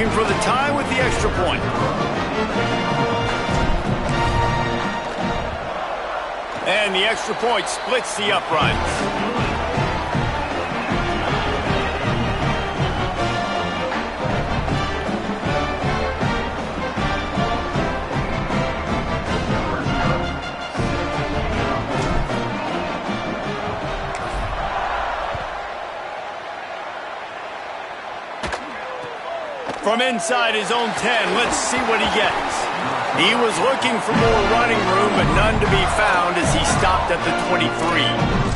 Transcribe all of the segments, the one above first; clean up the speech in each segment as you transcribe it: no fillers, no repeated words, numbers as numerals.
looking for the tie with the extra point. And the extra point splits the uprights. From inside his own 10, let's see what he gets. He was looking for more running room, but none to be found as he stopped at the 23.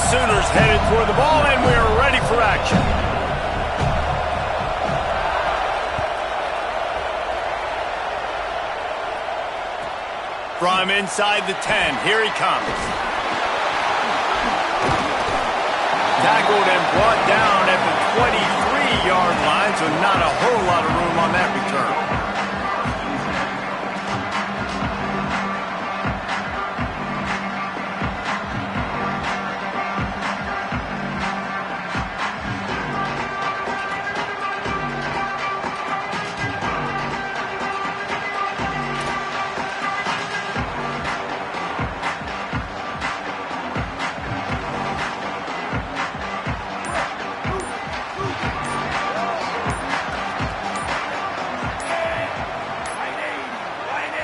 Sooners headed toward the ball, and we're ready for action. From inside the 10, here he comes. Tackled and brought down at the 23-yard line, so not a whole lot of room on that return.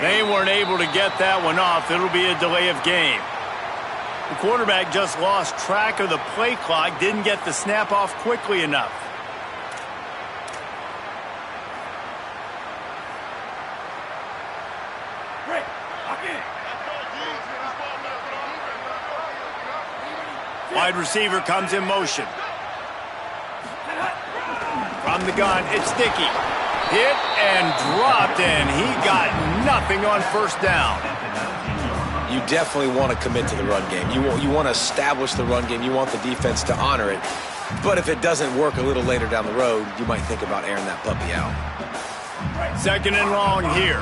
They weren't able to get that one off. It'll be a delay of game. The quarterback just lost track of the play clock, didn't get the snap off quickly enough. Wide receiver comes in motion. From the gun, it's Dickey. Hit and dropped, and he got nothing on first down. You definitely want to commit to the run game. You want to establish the run game. You want the defense to honor it. But if it doesn't work a little later down the road, you might think about airing that puppy out. Second and long here.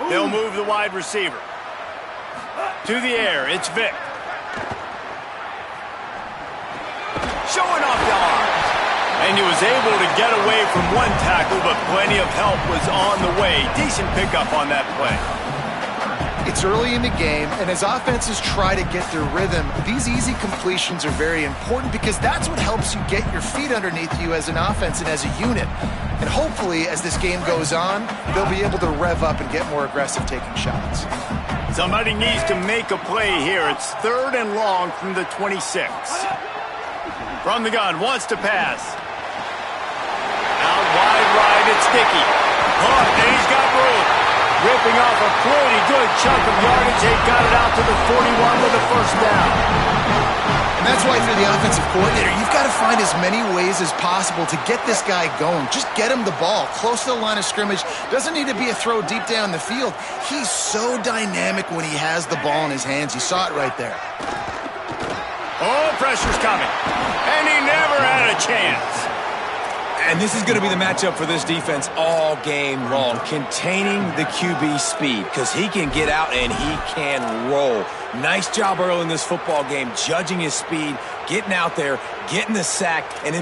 They'll move the wide receiver. To the air, it's Vick. Showing off the arm. And he was able to get away from one tackle, but plenty of help was on the way. Decent pickup on that play. It's early in the game, and as offenses try to get their rhythm, these easy completions are very important because that's what helps you get your feet underneath you as an offense and as a unit. And hopefully, as this game goes on, they'll be able to rev up and get more aggressive taking shots. Somebody needs to make a play here. It's third and long from the 26. From the gun, wants to pass. Out wide right, it's Dickey. And he's got room. Ripping off a pretty good chunk of yardage. They got it out to the 41 with a first down. And that's why, if you're the offensive coordinator, you've got to find as many ways as possible to get this guy going. Just get him the ball close to the line of scrimmage. Doesn't need to be a throw deep down the field. He's so dynamic when he has the ball in his hands. You saw it right there. Oh, pressure's coming. And he never had a chance. And this is going to be the matchup for this defense all game long. Containing the QB speed, because he can get out and he can roll. Nice job early in this football game, judging his speed, getting out there, getting the sack, and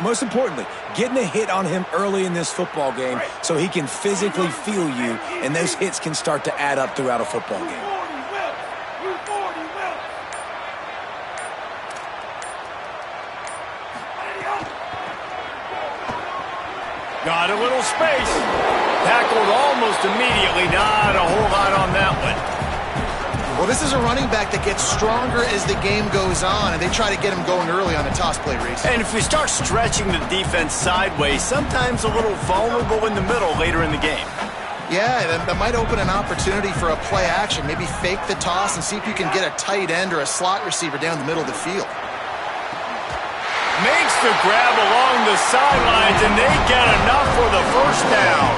most importantly, getting a hit on him early in this football game so he can physically feel you, and those hits can start to add up throughout a football game. Got a little space. Tackled almost immediately. Not a whole lot on that one. Well, this is a running back that gets stronger as the game goes on, and they try to get him going early on the toss play, Reese. And if we start stretching the defense sideways, sometimes a little vulnerable in the middle later in the game. Yeah, that might open an opportunity for a play action. Maybe fake the toss and see if you can get a tight end or a slot receiver down the middle of the field. Makes the grab along the sidelines, and they get enough for the first down.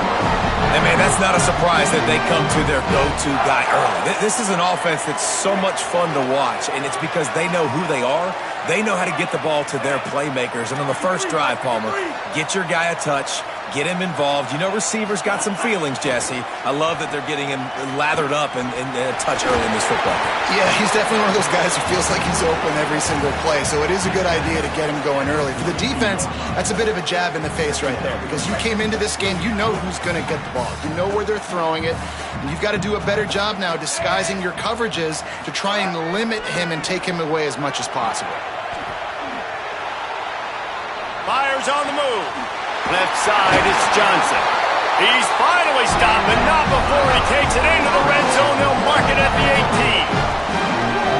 And, man, that's not a surprise that they come to their go-to guy early. This is an offense that's so much fun to watch, and it's because they know who they are. They know how to get the ball to their playmakers. And on the first drive, Palmer, get your guy a touch, get him involved. You know receivers got some feelings, Jesse. I love that they're getting him lathered up and a touch early in this football game. Yeah, he's definitely one of those guys who feels like he's open every single play, so it is a good idea to get him going early. For the defense, that's a bit of a jab in the face right there because you came into this game, you know who's going to get the ball. You know where they're throwing it, and you've got to do a better job now disguising your coverages to try and limit him and take him away as much as possible. Fires on the move. Left side, it's Johnson. He's finally stopped, but not before he takes it into the red zone. They'll mark it at the 18.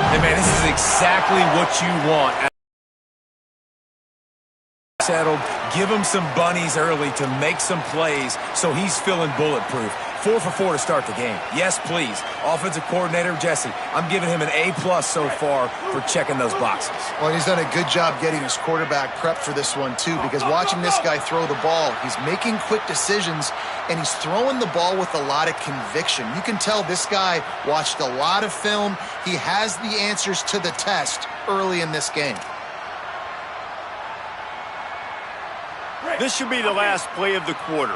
Hey, man, this is exactly what you want. Settled, give him some bunnies early to make some plays so he's feeling bulletproof. 4 for 4 to start the game. Yes, please. Offensive coordinator Jesse, I'm giving him an A+ so far for checking those boxes. Well, he's done a good job getting his quarterback prepped for this one, too, because watching this guy throw the ball, he's making quick decisions, and he's throwing the ball with a lot of conviction. You can tell this guy watched a lot of film. He has the answers to the test early in this game. This should be the last play of the quarter.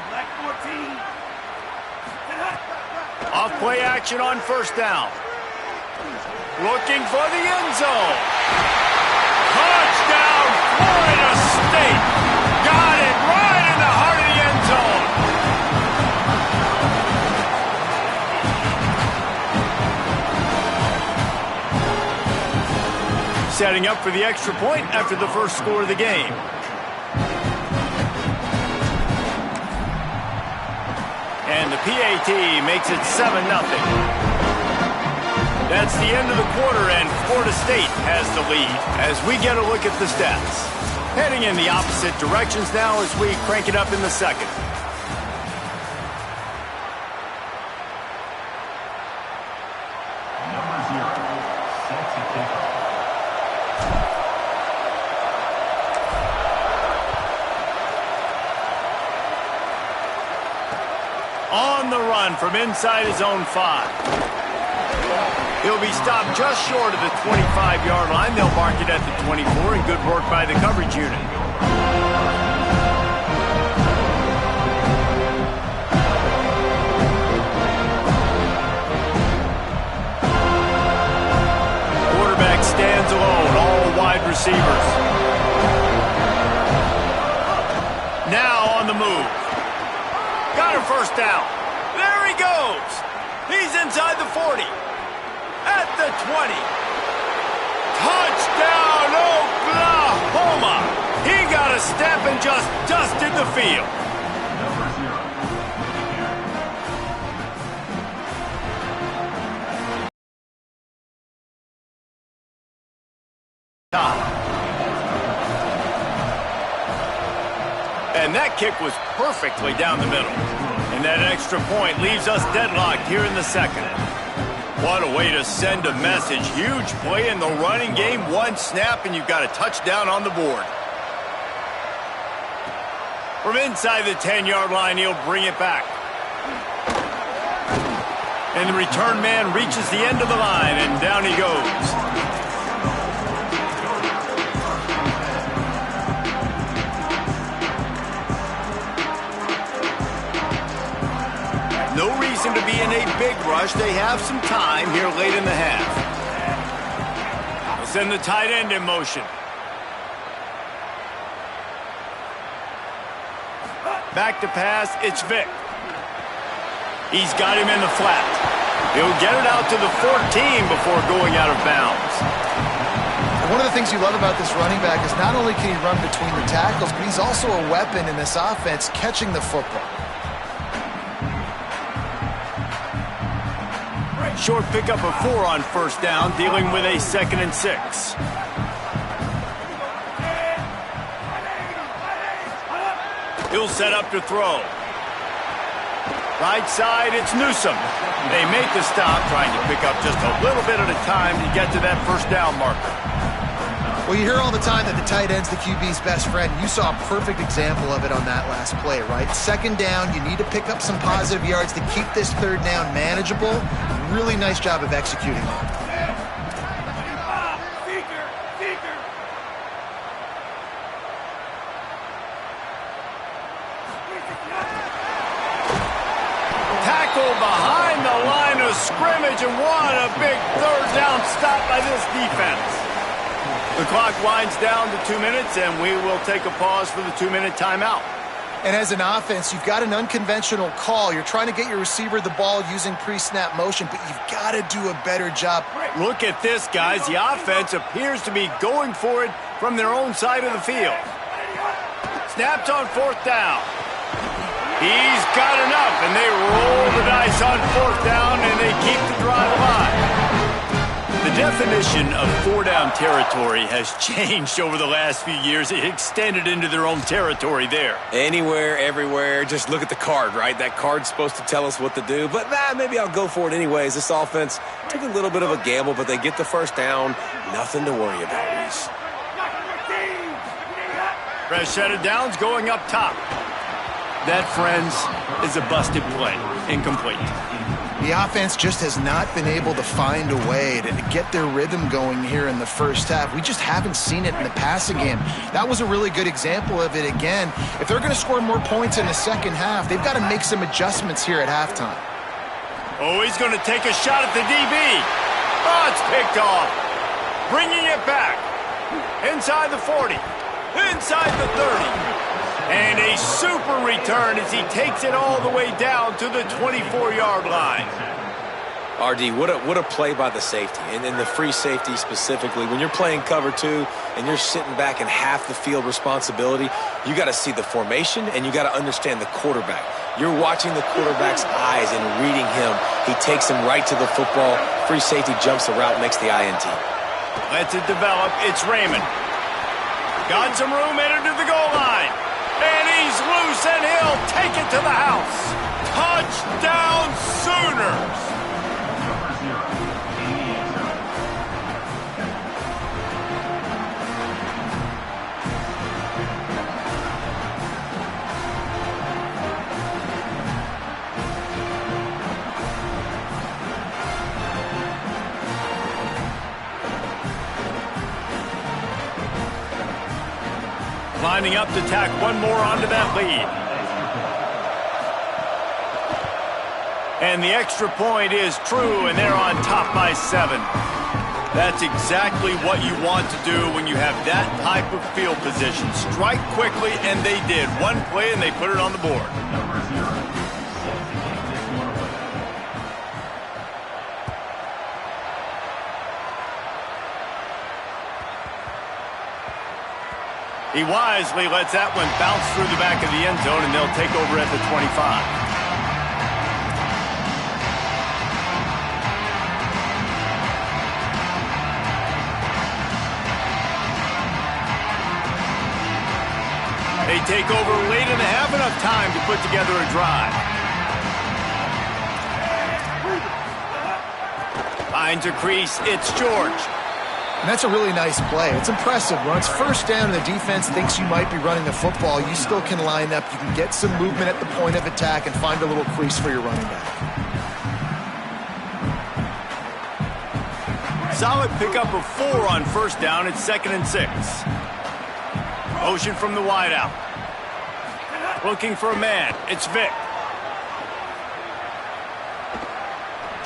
Black 14. Off play action on first down. Looking for the end zone. Touchdown, Florida State. Got it right in the heart of the end zone. Setting up for the extra point after the first score of the game. And the PAT makes it 7-0. That's the end of the quarter, and Florida State has the lead. As we get a look at the stats. Heading in the opposite directions now as we crank it up in the second. On the run from inside his own 5. He'll be stopped just short of the 25-yard line. They'll mark it at the 24, and good work by the coverage unit. Quarterback stands alone, all wide receivers. Now on the move. Got a first down. There he goes. He's inside the 40. At the 20. Touchdown, Oklahoma. He got a step and just dusted the field. And that kick was perfectly down the middle. And that extra point leaves us deadlocked here in the second. What a way to send a message. Huge play in the running game. One snap, and you've got a touchdown on the board. From inside the 10-yard line, he'll bring it back. And the return man reaches the end of the line, and down he goes. No reason to be in a big rush. They have some time here late in the half. They'll send the tight end in motion. Back to pass, it's Vic. He's got him in the flat. He'll get it out to the 14 before going out of bounds. And one of the things you love about this running back is not only can he run between the tackles, but he's also a weapon in this offense catching the football. Short pickup of 4 on first down, dealing with a 2nd and 6. He'll set up to throw. Right side, it's Newsome. They make the stop, trying to pick up just a little bit at a time to get to that first down marker. Well, you hear all the time that the tight end's the QB's best friend. You saw a perfect example of it on that last play, right? Second down, you need to pick up some positive yards to keep this third down manageable. Really nice job of executing that. Tackle behind the line of scrimmage, and what a big third down stop by this defense. The clock winds down to 2 minutes, and we will take a pause for the 2-minute timeout. And as an offense, you've got an unconventional call. You're trying to get your receiver the ball using pre-snap motion, but you've got to do a better job. Look at this, guys. The offense appears to be going for it from their own side of the field. Snaps on 4th down. He's got enough, and they roll the dice on 4th down, and they keep the drive alive. The definition of four-down territory has changed over the last few years. It extended into their own territory there. Anywhere, everywhere. Just look at the card, right? That card's supposed to tell us what to do. But maybe I'll go for it anyways. This offense took a little bit of a gamble, but they get the first down. Nothing to worry about, Reese. Fresh set of downs going up top. That, friends, is a busted play. Incomplete. The offense just has not been able to find a way to get their rhythm going here in the first half. We just haven't seen it in the passing game. That was a really good example of it again. If they're going to score more points in the second half, they've got to make some adjustments here at halftime. Oh, he's going to take a shot at the DB. Oh, it's picked off. Bringing it back. Inside the 40. Inside the 30. And a super return as he takes it all the way down to the 24-yard line. RD, what a play by the safety, and then the free safety specifically. When you're playing cover two and you're sitting back in half the field responsibility, you got to see the formation and you got to understand the quarterback. You're watching the quarterback's eyes and reading him. He takes him right to the football. Free safety jumps the route, makes the INT. Lets it develop. It's Raymond. Got some room, entered to the goal line. And he's loose, and he'll take it to the house. Touchdown, Sooners! Lining up to tack one more onto that lead. And the extra point is true, and they're on top by 7. That's exactly what you want to do when you have that type of field position. Strike quickly, and they did. One play, and they put it on the board. He wisely lets that one bounce through the back of the end zone, and they'll take over at the 25. They take over late and have enough time to put together a drive. Finds a crease. It's George. And that's a really nice play. It's impressive. When it's first down and the defense thinks you might be running the football, you still can line up. You can get some movement at the point of attack and find a little crease for your running back. Solid pickup of 4 on first down. It's 2nd and 6. Motion from the wideout. Looking for a man. It's Vic.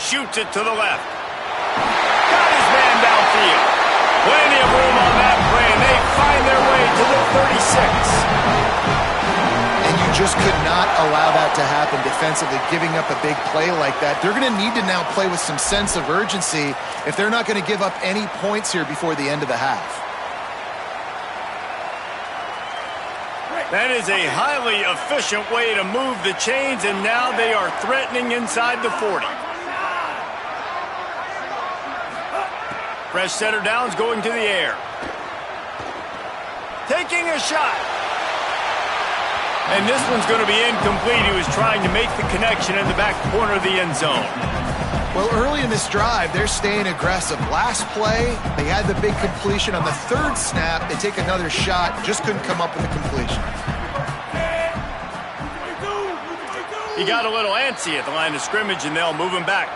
Shoots it to the left. Got his man downfield. Plenty of room on that play, and they find their way to the 36. And you just could not allow that to happen defensively, giving up a big play like that. They're going to need to now play with some sense of urgency if they're not going to give up any points here before the end of the half. That is a highly efficient way to move the chains, and now they are threatening inside the 40. Fresh set of downs going to the air. Taking a shot. And this one's going to be incomplete. He was trying to make the connection in the back corner of the end zone. Well, early in this drive, they're staying aggressive. Last play, they had the big completion. On the third snap, they take another shot. Just couldn't come up with a completion. He got a little antsy at the line of scrimmage, and they'll move him back.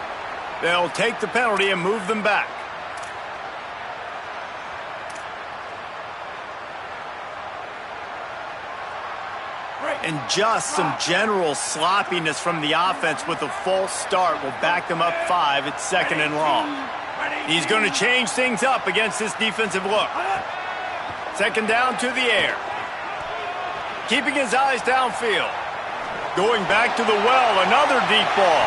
They'll take the penalty and move them back. And just some general sloppiness from the offense with a false start will back them up 5. It's 2nd and long. He's going to change things up against this defensive look. 2nd down to the air. Keeping his eyes downfield. Going back to the well, another deep ball.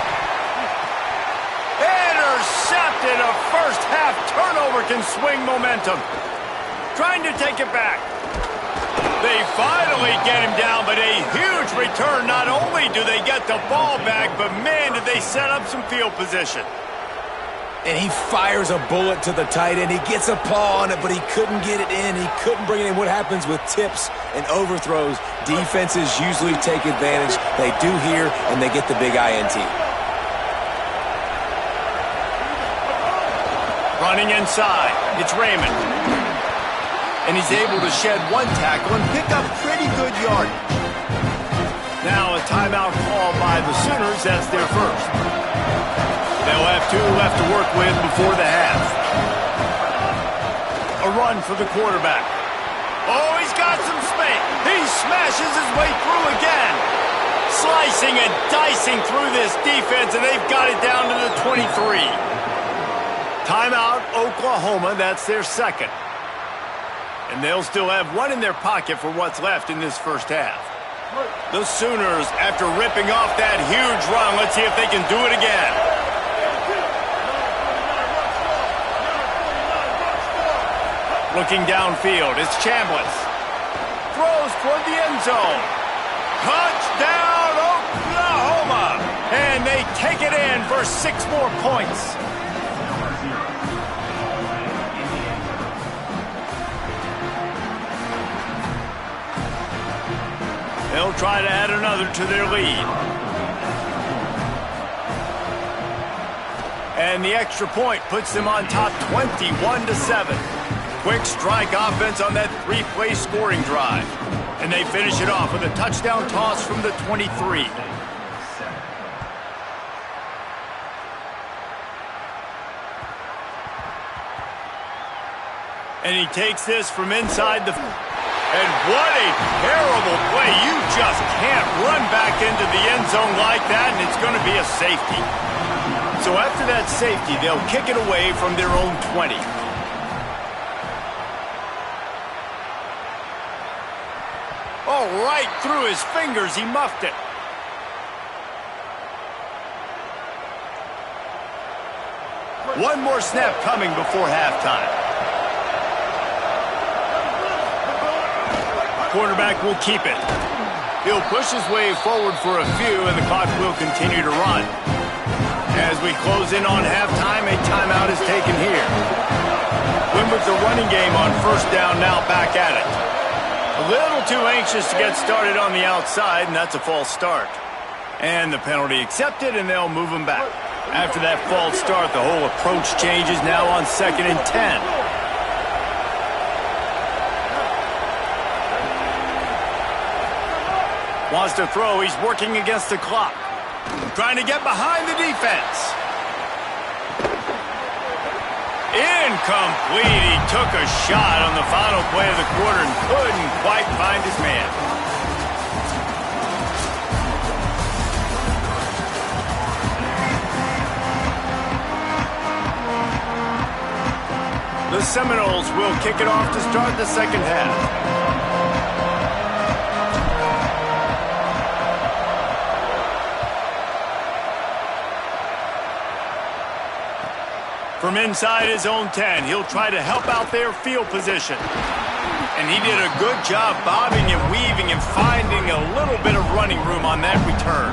Intercepted. A first half turnover can swing momentum. Trying to take it back. They finally get him down, but a huge return. Not only do they get the ball back, but man, did they set up some field position. And he fires a bullet to the tight end. He gets a paw on it, but he couldn't get it in. He couldn't bring it in. What happens with tips and overthrows, defenses usually take advantage. They do here, and they get the big INT. Running inside, it's Raymond. And he's able to shed one tackle and pick up pretty good yardage. Now a timeout call by the Sooners. That's their first. They'll have 2 left to work with before the half. A run for the quarterback. Oh, he's got some space. He smashes his way through again. Slicing and dicing through this defense, and they've got it down to the 23. Timeout, Oklahoma. That's their second. And they'll still have 1 in their pocket for what's left in this first half. The Sooners, after ripping off that huge run, let's see if they can do it again. Looking downfield, it's Chambliss. Throws toward the end zone. Touchdown, Oklahoma! And they take it in for 6 more points. They'll try to add another to their lead. And the extra point puts them on top 21-7. Quick strike offense on that 3-play scoring drive. And they finish it off with a touchdown toss from the 23. And he takes this from inside the... And what a terrible play. You just can't run back into the end zone like that, and it's going to be a safety. So after that safety, they'll kick it away from their own 20. Oh, right through his fingers, he muffed it. One more snap coming before halftime. Quarterback will keep it. He'll push his way forward for a few, and the clock will continue to run. As we close in on halftime, a timeout is taken here. Win with the running game on first down, now back at it. A little too anxious to get started on the outside, and that's a false start. And the penalty accepted, and they'll move him back. After that false start, the whole approach changes now on 2nd and 10. Wants to throw. He's working against the clock. Trying to get behind the defense. Incomplete. He took a shot on the final play of the quarter and couldn't quite find his man. The Seminoles will kick it off to start the second half. From inside his own 10, he'll try to help out their field position. And he did a good job bobbing and weaving and finding a little bit of running room on that return.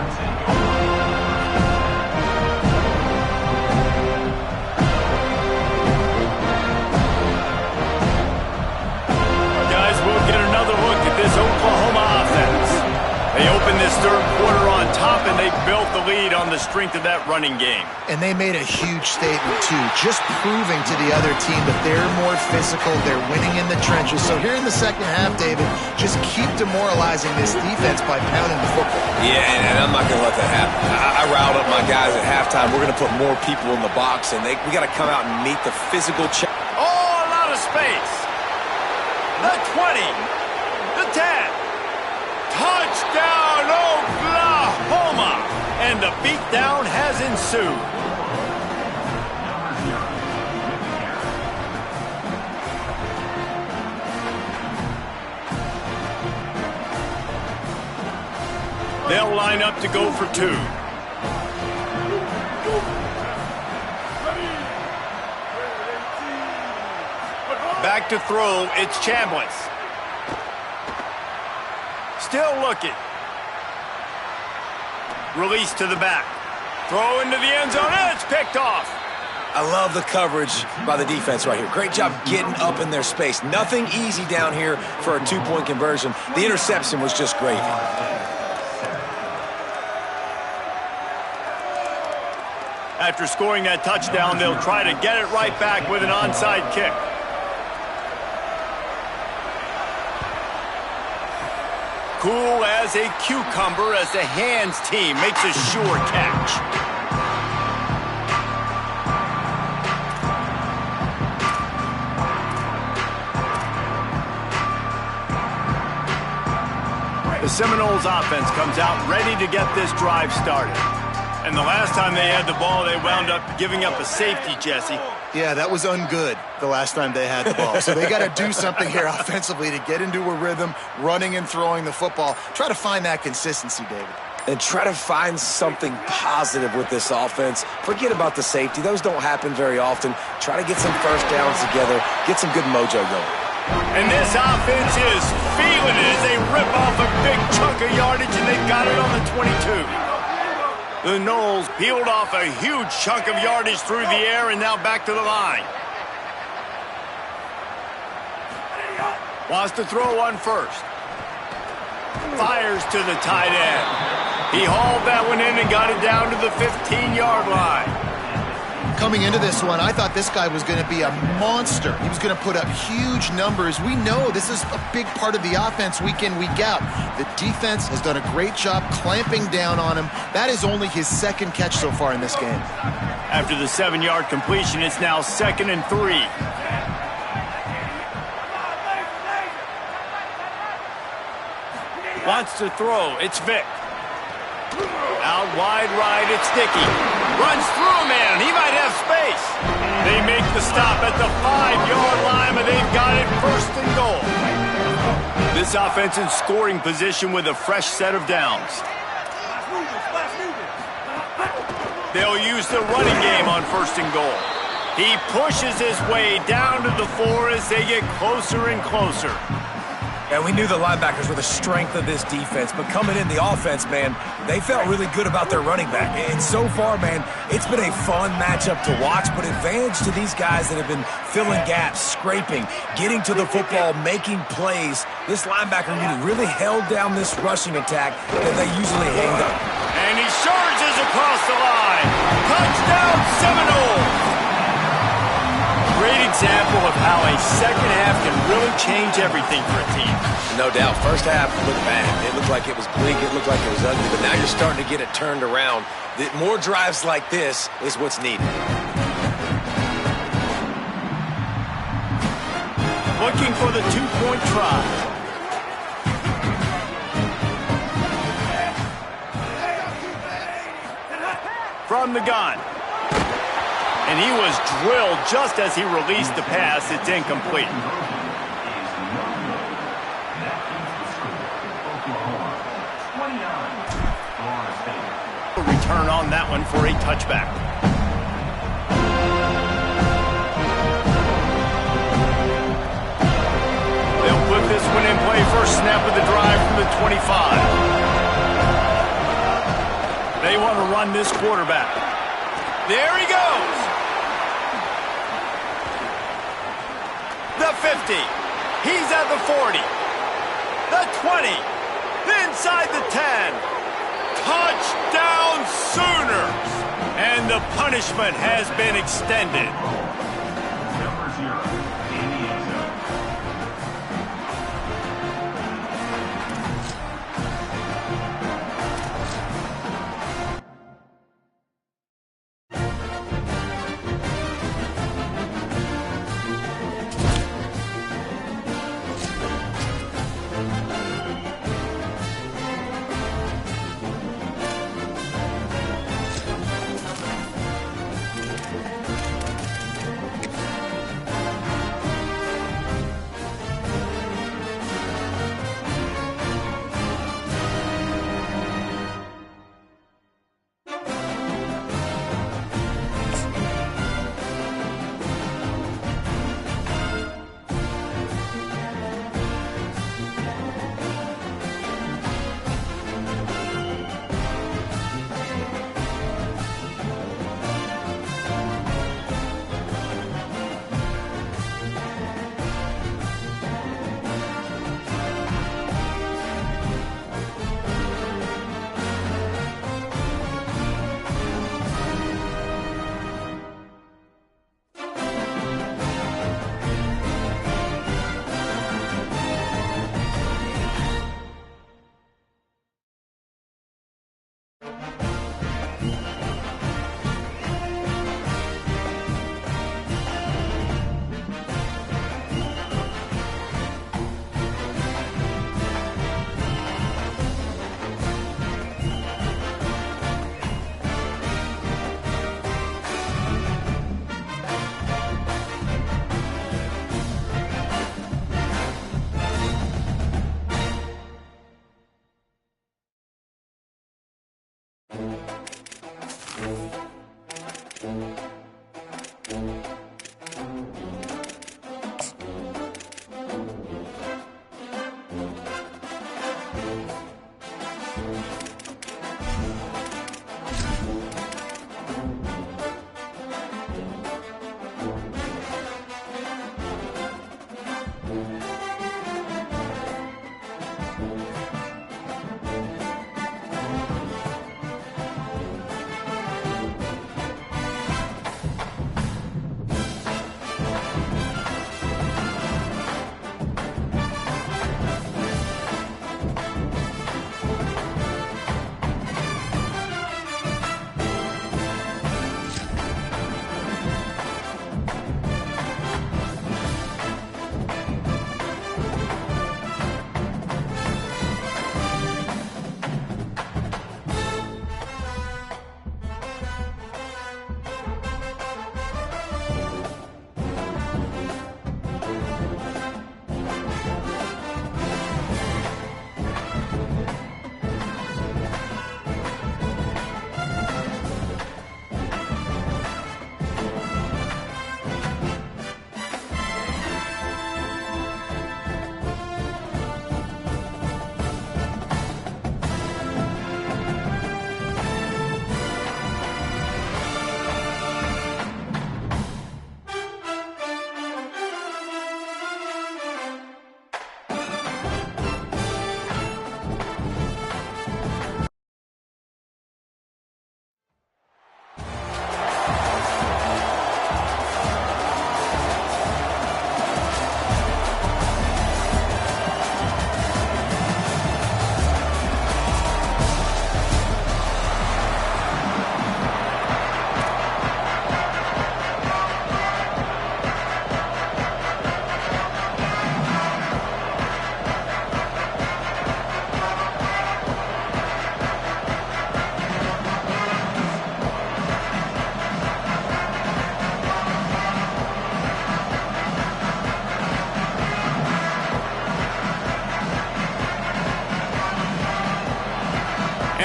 Guys, we'll get another look at this Oklahoma offense. They opened this third quarter on top, and they built the lead on the strength of that running game. And they made a huge statement, too, just proving to the other team that they're more physical, they're winning in the trenches. So here in the second half, David, just keep demoralizing this defense by pounding the football. Yeah, and I'm not going to let that happen. I riled up my guys at halftime. We're going to put more people in the box, and we got to come out and meet the physical challenge. Oh, a lot of space. The 20, the 10. Touchdown, Oklahoma! And the beatdown has ensued. They'll line up to go for 2. Back to throw, it's Chambliss. Still looking. Release to the back. Throw into the end zone, and it's picked off. I love the coverage by the defense right here. Great job getting up in their space. Nothing easy down here for a two-point conversion. The interception was just great. After scoring that touchdown, they'll try to get it right back with an onside kick. Cool as a cucumber as the hands team makes a sure catch. The Seminoles offense comes out ready to get this drive started. And the last time they had the ball, they wound up giving up a safety, Jesse. Yeah, that was ungood the last time they had the ball. So they got to do something here offensively to get into a rhythm, running and throwing the football. Try to find that consistency, David. And try to find something positive with this offense. Forget about the safety. Those don't happen very often. Try to get some first downs together, get some good mojo going. And this offense is feeling it as they rip off a big chunk of yardage, and they've got it on the 22. The Noles peeled off a huge chunk of yardage through the air and now back to the line. Wants to throw one first. Fires to the tight end. He hauled that one in and got it down to the 15-yard line. Coming into this one, I thought this guy was going to be a monster. He was going to put up huge numbers. We know this is a big part of the offense week in, week out. The defense has done a great job clamping down on him. That is only his second catch so far in this game. After the 7-yard completion, it's now 2nd and 3. Wants to throw. It's Vic. Out wide right, it's Dickey. Runs through a man. He might have space. They make the stop at the 5-yard line, but they've got it 1st and goal. This offense in scoring position with a fresh set of downs. They'll use the running game on 1st and goal. He pushes his way down to the 4 as they get closer and closer. And we knew the linebackers were the strength of this defense, but coming in the offense, man, they felt really good about their running back. And so far, man, it's been a fun matchup to watch, but advantage to these guys that have been filling gaps, scraping, getting to the football, making plays. This linebacker unit really held down this rushing attack that they usually hang up. And he surges across the line. Touchdown, Seminoles! Great example of how a second half can really change everything for a team. No doubt. First half looked bad. It looked like it was bleak. It looked like it was ugly. But now you're starting to get it turned around. More drives like this is what's needed. Looking for the 2-point try. From the gun. And he was drilled just as he released the pass. It's incomplete. Return on that one for a touchback. They'll put this one in play first snap of the drive from the 25. They want to run this quarterback. There he goes. The 50. He's at the 40. The 20. Inside the 10. Touchdown Sooners. And the punishment has been extended.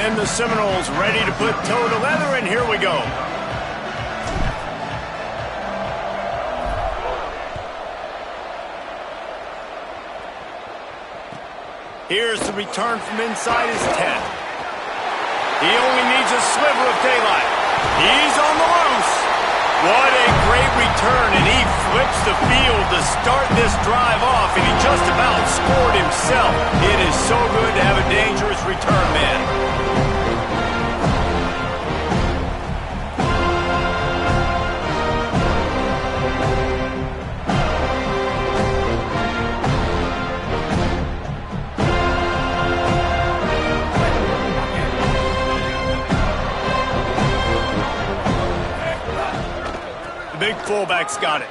And the Seminoles ready to put toe to leather, and here we go. Here's the return from inside his 10. He only needs a sliver of daylight. He's on the loose. What a great return, and he flips the field to start this drive off, and he just about scored himself. It is so good to have a dangerous return, man. Big fullback's got it.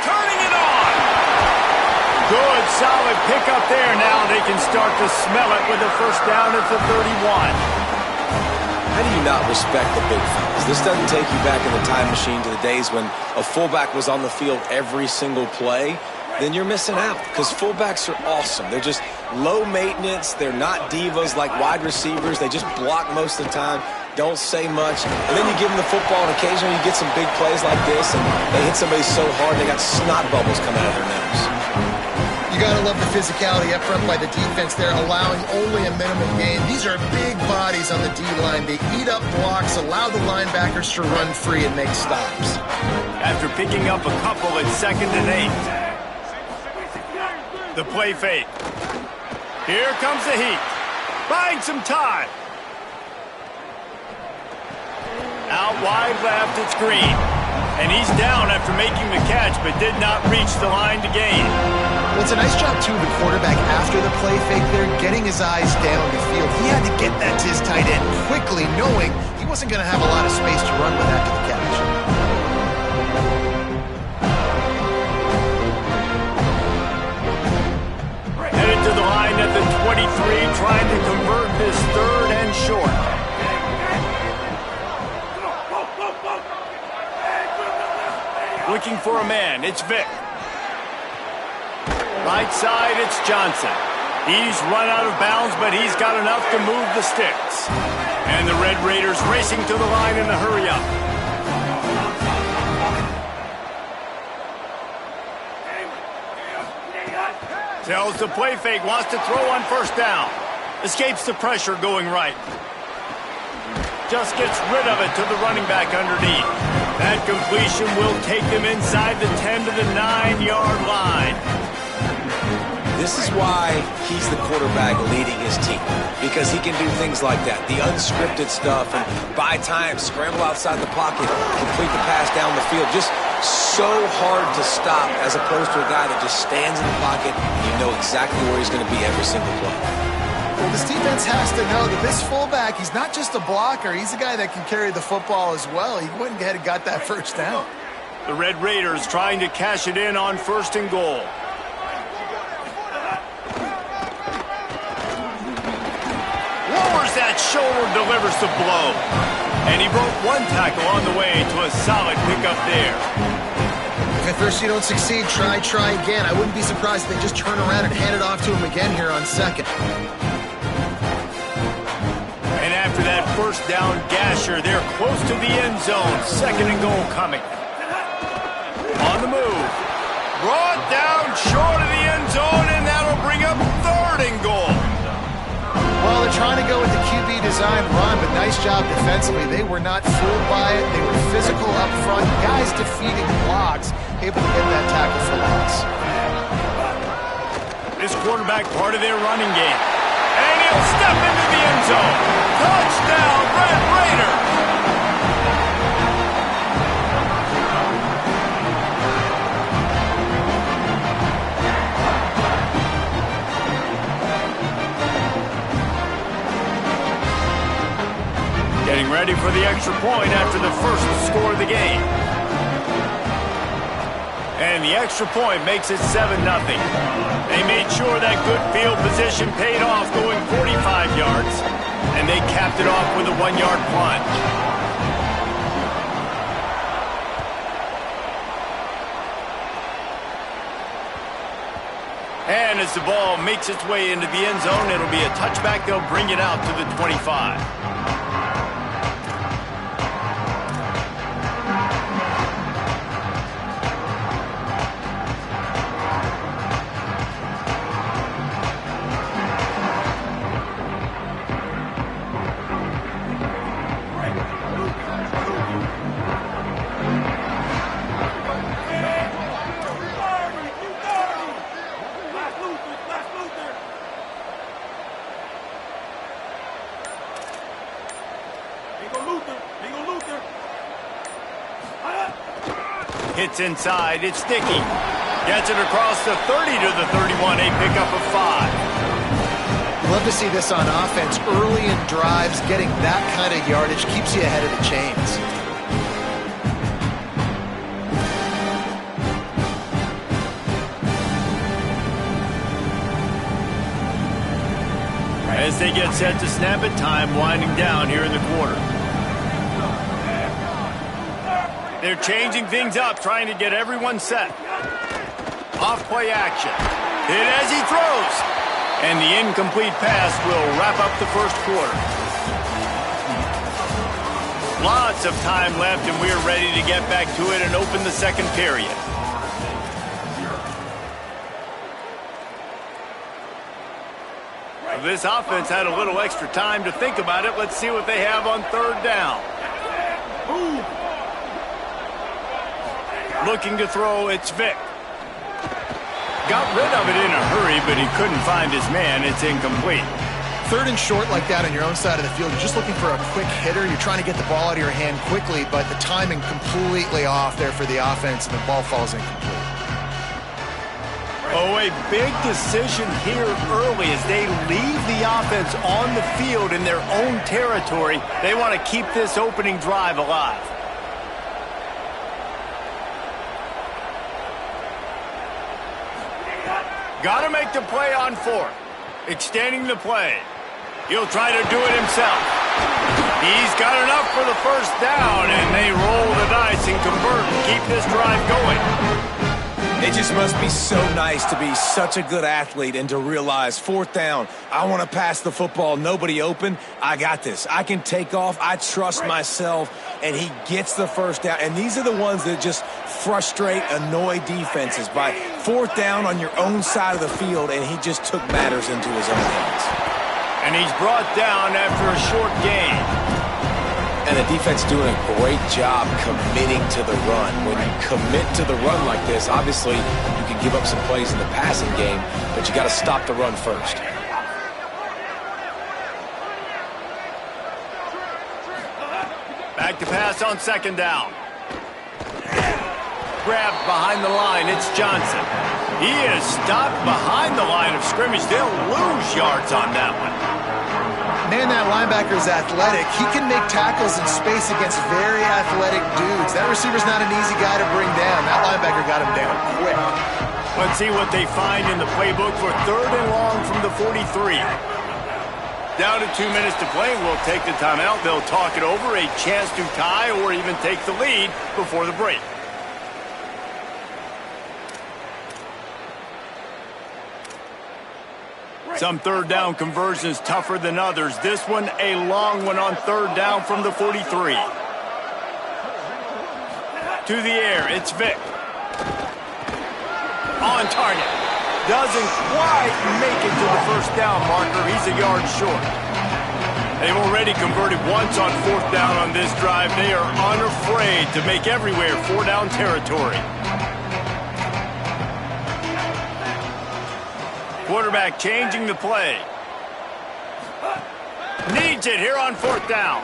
Turning it on. Good, solid pickup there. Now they can start to smell it with a first down at the 31. How do you not respect the big fellas? This doesn't take you back in the time machine to the days when a fullback was on the field every single play. Then you're missing out, because fullbacks are awesome. They're just low maintenance. They're not divas like wide receivers. They just block most of the time, don't say much. And then you give them the football, and occasionally you get some big plays like this, and they hit somebody so hard they got snot bubbles coming out of their nose. You got to love the physicality up front by the defense there, allowing only a minimum gain. These are big bodies on the D-line. They eat up blocks, allow the linebackers to run free and make stops. After picking up a couple at 2nd and 8. The play fake. Here comes the heat. Buying some time. Out wide left, it's Green. And he's down after making the catch, but did not reach the line to gain. Well, it's a nice job, too, of the quarterback after the play fake there, getting his eyes down the field. He had to get that to his tight end quickly, knowing he wasn't going to have a lot of space to run with after the catch. Headed to the line at the 23, trying to convert this 3rd and short. Looking for a man, it's Vick. Right side, it's Johnson. He's run out of bounds, but he's got enough to move the sticks. And the Red Raiders racing to the line in a hurry-up. Tells the play fake, wants to throw on 1st down. Escapes the pressure going right. Just gets rid of it to the running back underneath. That completion will take them inside the 10 to the 9-yard line. This is why he's the quarterback leading his team, because he can do things like that, the unscripted stuff, and buy time, scramble outside the pocket, complete the pass down the field. Just so hard to stop as opposed to a guy that just stands in the pocket and you know exactly where he's going to be every single play. Well, this defense has to know that this fullback, he's not just a blocker. He's a guy that can carry the football as well. He went ahead and got that first down. The Red Raiders trying to cash it in on 1st and goal. Lowers that shoulder, delivers the blow. And he broke one tackle on the way to a solid pickup there. If at first you don't succeed, try again. I wouldn't be surprised if they just turn around and hand it off to him again here on 2nd. And after that first down gasher, they're close to the end zone. 2nd and goal coming. On the move. Brought down short of the end zone, and that'll bring up 3rd and goal. Well, they're trying to go with the QB design run, but nice job defensively. They were not fooled by it. They were physical up front. Guys defeating blocks, able to get that tackle for loss. This quarterback part of their running game. And he'll step into the end zone. Touchdown, Red Raider! Getting ready for the extra point after the first score of the game. And the extra point makes it 7-0. They made sure that good field position paid off, going 45 yards. And they capped it off with a 1-yard plunge. And as the ball makes its way into the end zone, it'll be a touchback. They'll bring it out to the 25. Hits inside, it's sticky. Gets it across the 30 to the 31, a pickup of 5. Love to see this on offense. Early in drives, getting that kind of yardage keeps you ahead of the chains. As they get set to snap it, time winding down here in the quarter. They're changing things up, trying to get everyone set. Off-play action. Hit as he throws. And the incomplete pass will wrap up the first quarter. Lots of time left, and we're ready to get back to it and open the second period. This offense had a little extra time to think about it. Let's see what they have on 3rd down. Looking to throw, it's Vick. Got rid of it in a hurry, but he couldn't find his man. It's incomplete. 3rd and short like that on your own side of the field. You're just looking for a quick hitter. You're trying to get the ball out of your hand quickly, but the timing completely off there for the offense, and the ball falls incomplete. Oh, a big decision here early as they leave the offense on the field in their own territory. They want to keep this opening drive alive. Got to make the play on 4th. Extending the play. He'll try to do it himself. He's got enough for the first down, and they roll the dice and convert and keep this drive going. It just must be so nice to be such a good athlete and to realize 4th down, I want to pass the football, nobody open, I got this. I can take off, I trust myself, and he gets the first down. And these are the ones that just frustrate, annoy defenses by 4th down on your own side of the field, and he just took matters into his own hands. And he's brought down after a short gain. And the defense doing a great job committing to the run. When you commit to the run like this, obviously you can give up some plays in the passing game, but you got to stop the run first. Back to pass on second down. Grabbed behind the line, it's Johnson. He is stopped behind the line of scrimmage. They'll lose yards on that one. Man, that linebacker is athletic. He can make tackles in space against very athletic dudes. That receiver's not an easy guy to bring down. That linebacker got him down quick. Let's see what they find in the playbook for third and long from the 43. Down to 2 minutes to play. We'll take the timeout. They'll talk it over. A chance to tie or even take the lead before the break. Some third down conversions tougher than others. This one, a long one on third down from the 43. To the air, it's Vick. On target. Doesn't quite make it to the first down marker. He's a yard short. They've already converted once on fourth down on this drive. They are unafraid to make everywhere four-down territory. Quarterback changing the play. Needs it here on fourth down.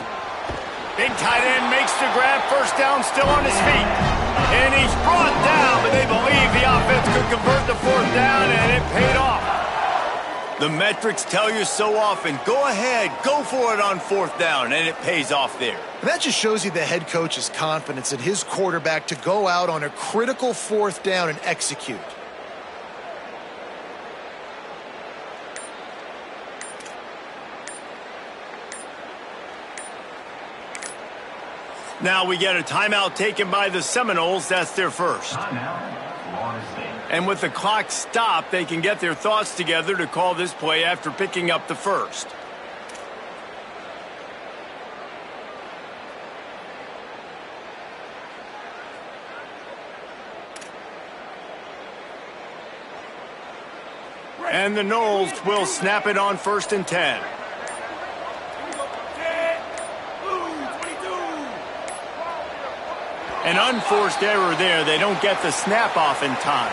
Big tight end makes the grab. First down, still on his feet. And he's brought down, but they believe the offense could convert the fourth down, and it paid off. The metrics tell you so often, go ahead, go for it on fourth down, and it pays off there. And that just shows you the head coach's confidence in his quarterback to go out on a critical fourth down and execute. Now we get a timeout taken by the Seminoles. That's their first. And with the clock stopped, they can get their thoughts together to call this play after picking up the first. And the Noles will snap it on 1st and 10. An unforced error there. They don't get the snap off in time.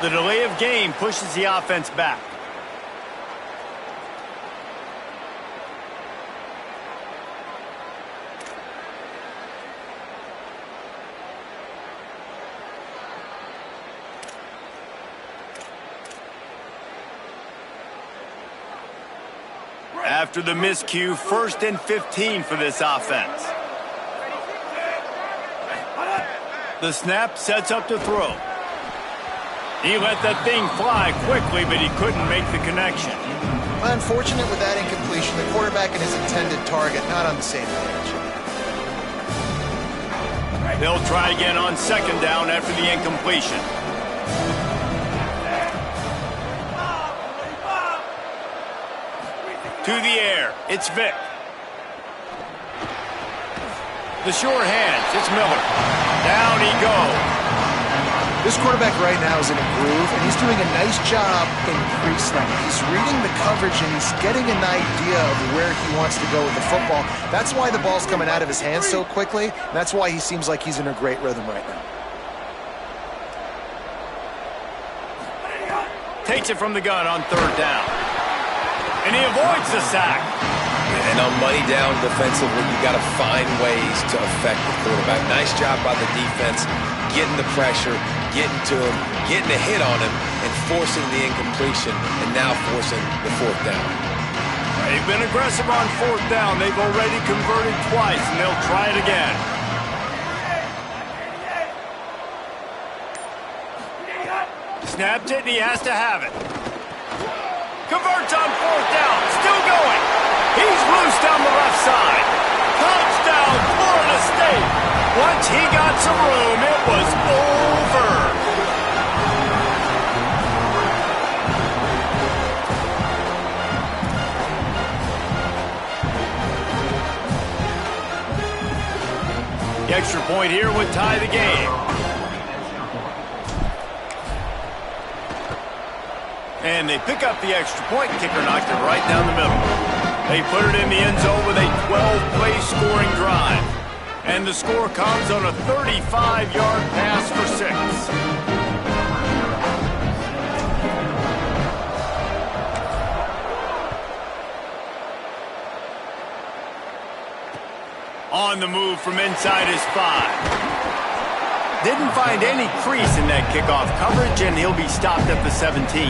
The delay of game pushes the offense back. After the miscue, 1st and 15 for this offense. The snap sets up to throw. He let that thing fly quickly, but he couldn't make the connection. Unfortunate with that incompletion. The quarterback and his intended target not on the same page. They'll try again on second down after the incompletion. To the air, it's Vick. The sure hands, it's Miller. Down he goes. This quarterback right now is in a groove, and he's doing a nice job in pre-snap. He's reading the coverage, and he's getting an idea of where he wants to go with the football. That's why the ball's coming out of his hands so quickly, and that's why he seems like he's in a great rhythm right now. Takes it from the gun on third down. And he avoids the sack. And on money down defensively, you got to find ways to affect the quarterback. Nice job by the defense, getting the pressure, getting to him, getting a hit on him, and forcing the incompletion, and now forcing the fourth down. They've been aggressive on fourth down. They've already converted twice, and they'll try it again. Snapped it, and he has to have it. Converts on fourth down. Still going. He's loose down the left side. Touchdown, Florida State. Once he got some room, it was over. The extra point here would tie the game. And they pick up the extra point. Kicker knocked it right down the middle. They put it in the end zone with a 12-play scoring drive. And the score comes on a 35-yard pass for 6. On the move from inside his 5. Didn't find any crease in that kickoff coverage, and he'll be stopped at the 17.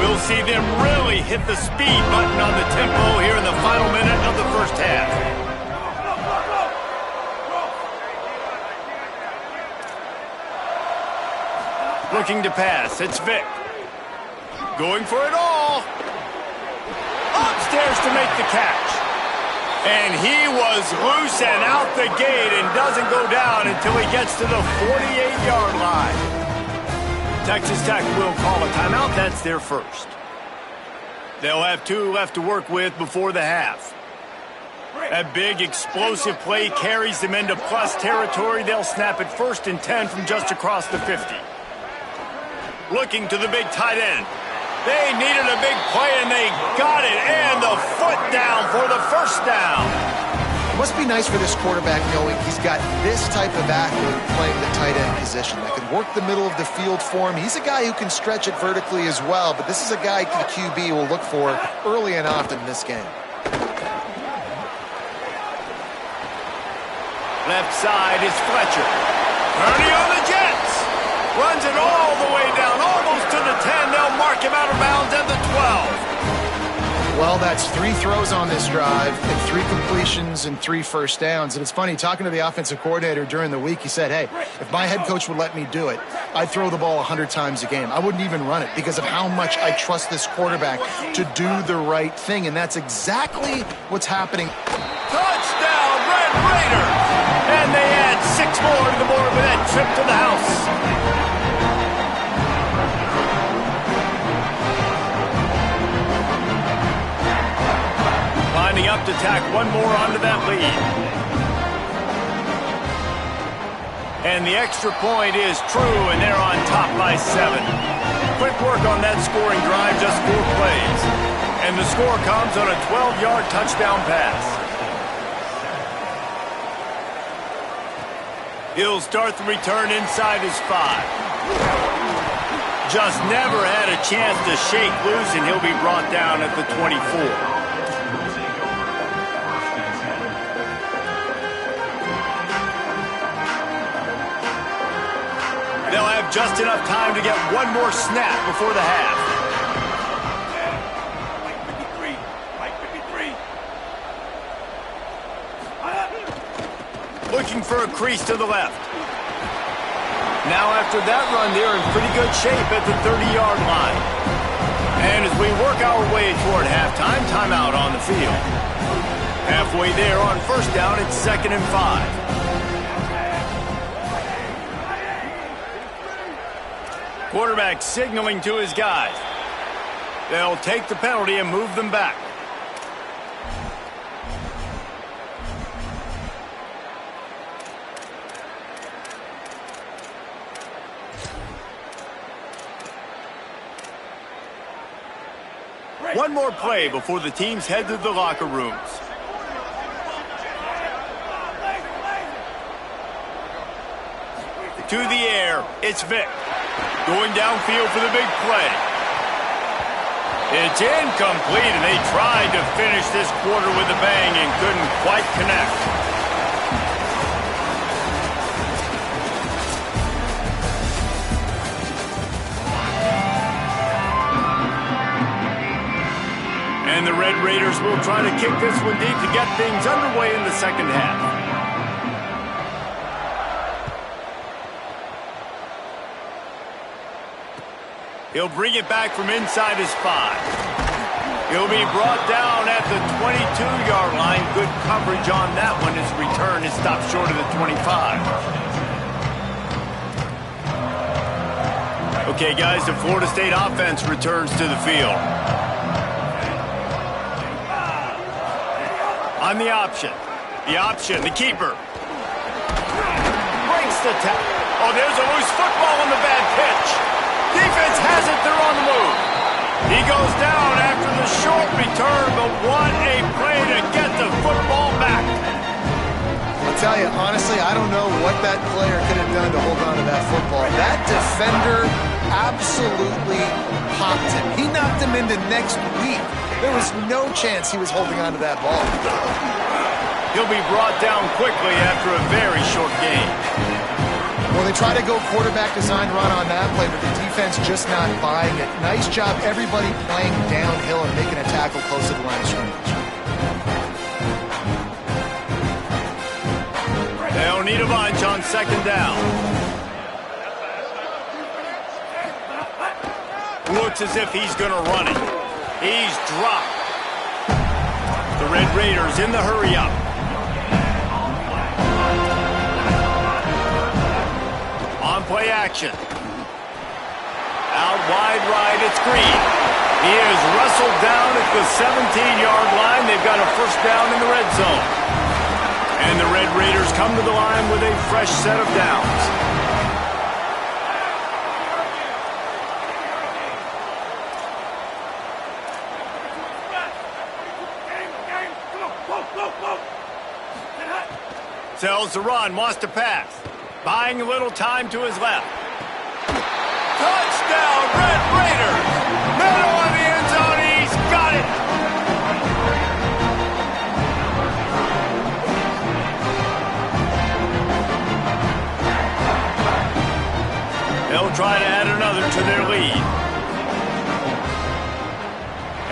We'll see them really hit the speed button on the tempo here in the final minute of the first half. Looking to pass, it's Vic. Going for it all. Upstairs to make the catch. And he was loose and out the gate and doesn't go down until he gets to the 48-yard line. Texas Tech will call a timeout. That's their first. They'll have 2 left to work with before the half. That big explosive play carries them into plus territory. They'll snap it 1st and 10 from just across the 50. Looking to the big tight end. They needed a big play, and they got it, and the foot down for the first down. It must be nice for this quarterback knowing he's got this type of athlete playing the tight end position that can work the middle of the field for him. He's a guy who can stretch it vertically as well, but this is a guy the QB will look for early and often in this game. Left side is Fletcher. Ernie on the Jets. Runs it all the way down, almost to the 10. They'll mark him out of bounds at the 12. Well, that's 3 throws on this drive and 3 completions and 3 first downs. And it's funny, talking to the offensive coordinator during the week, he said, hey, if my head coach would let me do it, I'd throw the ball 100 times a game. I wouldn't even run it because of how much I trust this quarterback to do the right thing. And that's exactly what's happening. Touchdown, Red Raiders! And they add 6 more to the board with that trip to the house. Lining up to tack 1 more onto that lead. And the extra point is true, and they're on top by 7. Quick work on that scoring drive, just 4 plays. And the score comes on a 12-yard touchdown pass. He'll start the return inside his 5. Just never had a chance to shake loose, and he'll be brought down at the 24. They'll have just enough time to get 1 more snap before the half. Looking for a crease to the left. Now after that run, they're in pretty good shape at the 30-yard line. And as we work our way toward halftime, timeout on the field. Halfway there on first down, it's 2nd and 5. Quarterback signaling to his guys. They'll take the penalty and move them back. One more play before the teams head to the locker rooms. To the air, it's Vic. Going downfield for the big play. It's incomplete, and they tried to finish this quarter with a bang and couldn't quite connect. And the Red Raiders will try to kick this one deep to get things underway in the second half. He'll bring it back from inside his 5. He'll be brought down at the 22-yard line. Good coverage on that one. His return is stopped short of the 25. Okay, guys, the Florida State offense returns to the field. On the option, the keeper. missed the tackle. Oh, there's a loose football on the bad pitch. Defense has it. They're on the move. He goes down after the short return, but what a play to get the football back. I'll tell you, honestly, I don't know what that player could have done to hold on to that football. That defender absolutely popped him. He knocked him into next week. There was no chance he was holding on to that ball. He'll be brought down quickly after a very short game. Well, they try to go quarterback design run on that play, but the defense just not buying it. Nice job, everybody playing downhill and making a tackle close to the line of scrimmage. They'll need a bunch on second down. Looks as if he's going to run it. He's dropped. The Red Raiders in the hurry-up. On play action. Out wide right, it's Green. He is wrestled down at the 17-yard line. They've got a first down in the red zone. And the Red Raiders come to the line with a fresh set of downs. Tells the run, wants to pass. Buying a little time to his left. Touchdown, Red Raiders! Middle of the end zone, he's got it! They'll try to add another to their lead.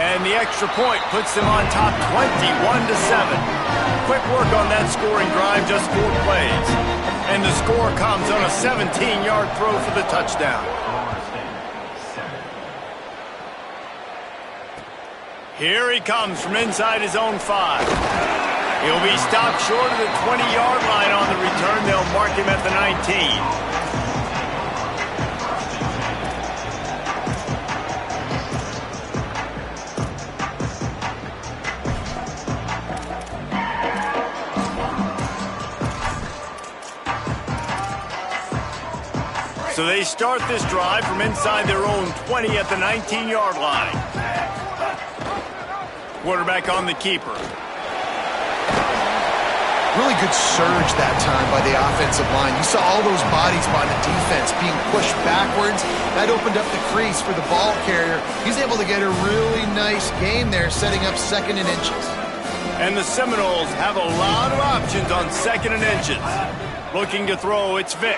And the extra point puts them on top 21-7. Quick work on that scoring drive, just 4 plays. And the score comes on a 17-yard throw for the touchdown. Here he comes from inside his own 5. He'll be stopped short of the 20-yard line on the return. They'll mark him at the 19. So they start this drive from inside their own 20 at the 19-yard line. Quarterback on the keeper. Really good surge that time by the offensive line. You saw all those bodies by the defense being pushed backwards. That opened up the crease for the ball carrier. He's able to get a really nice gain there, setting up 2nd and inches. And the Seminoles have a lot of options on 2nd and inches. Looking to throw, it's Vick.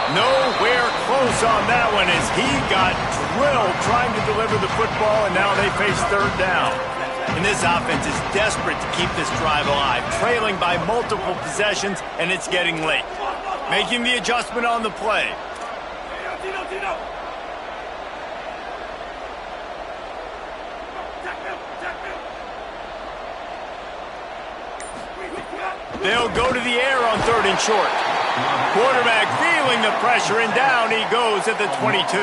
Nowhere close on that one as he got drilled trying to deliver the football, and now they face 3rd down. And this offense is desperate to keep this drive alive, trailing by multiple possessions, and it's getting late. Making the adjustment on the play. They'll go to the air on 3rd and short. Quarterback feeling the pressure, and down he goes at the 22.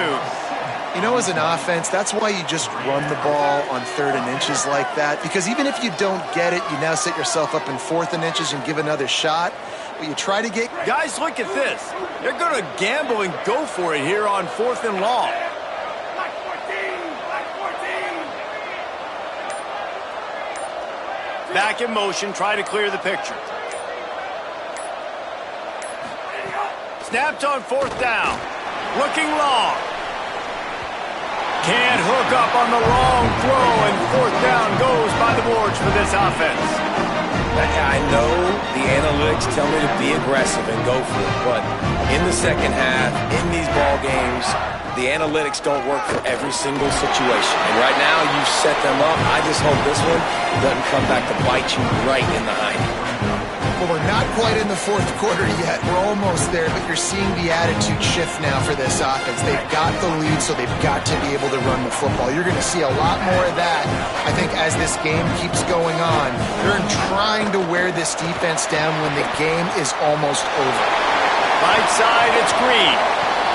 You know, as an offense, that's why you just run the ball on 3rd and inches like that, because even if you don't get it, you now set yourself up in 4th and inches and give another shot. But you try to get... Guys, look at this. They're going to gamble and go for it here on 4th and long. Back in motion, try to clear the picture. Snapped on 4th down. Looking long. Can't hook up on the long throw, and 4th down goes by the boards for this offense. I know the analytics tell me to be aggressive and go for it, but in the second half, in these ball games, the analytics don't work for every single situation. And right now, you've set them up. I just hope this one doesn't come back to bite you right in the hind. Well, we're not quite in the 4th quarter yet. We're almost there, but you're seeing the attitude shift now for this offense. They've got the lead, so they've got to be able to run the football. You're going to see a lot more of that, I think, as this game keeps going on. They're trying to wear this defense down when the game is almost over. Right side, it's Green.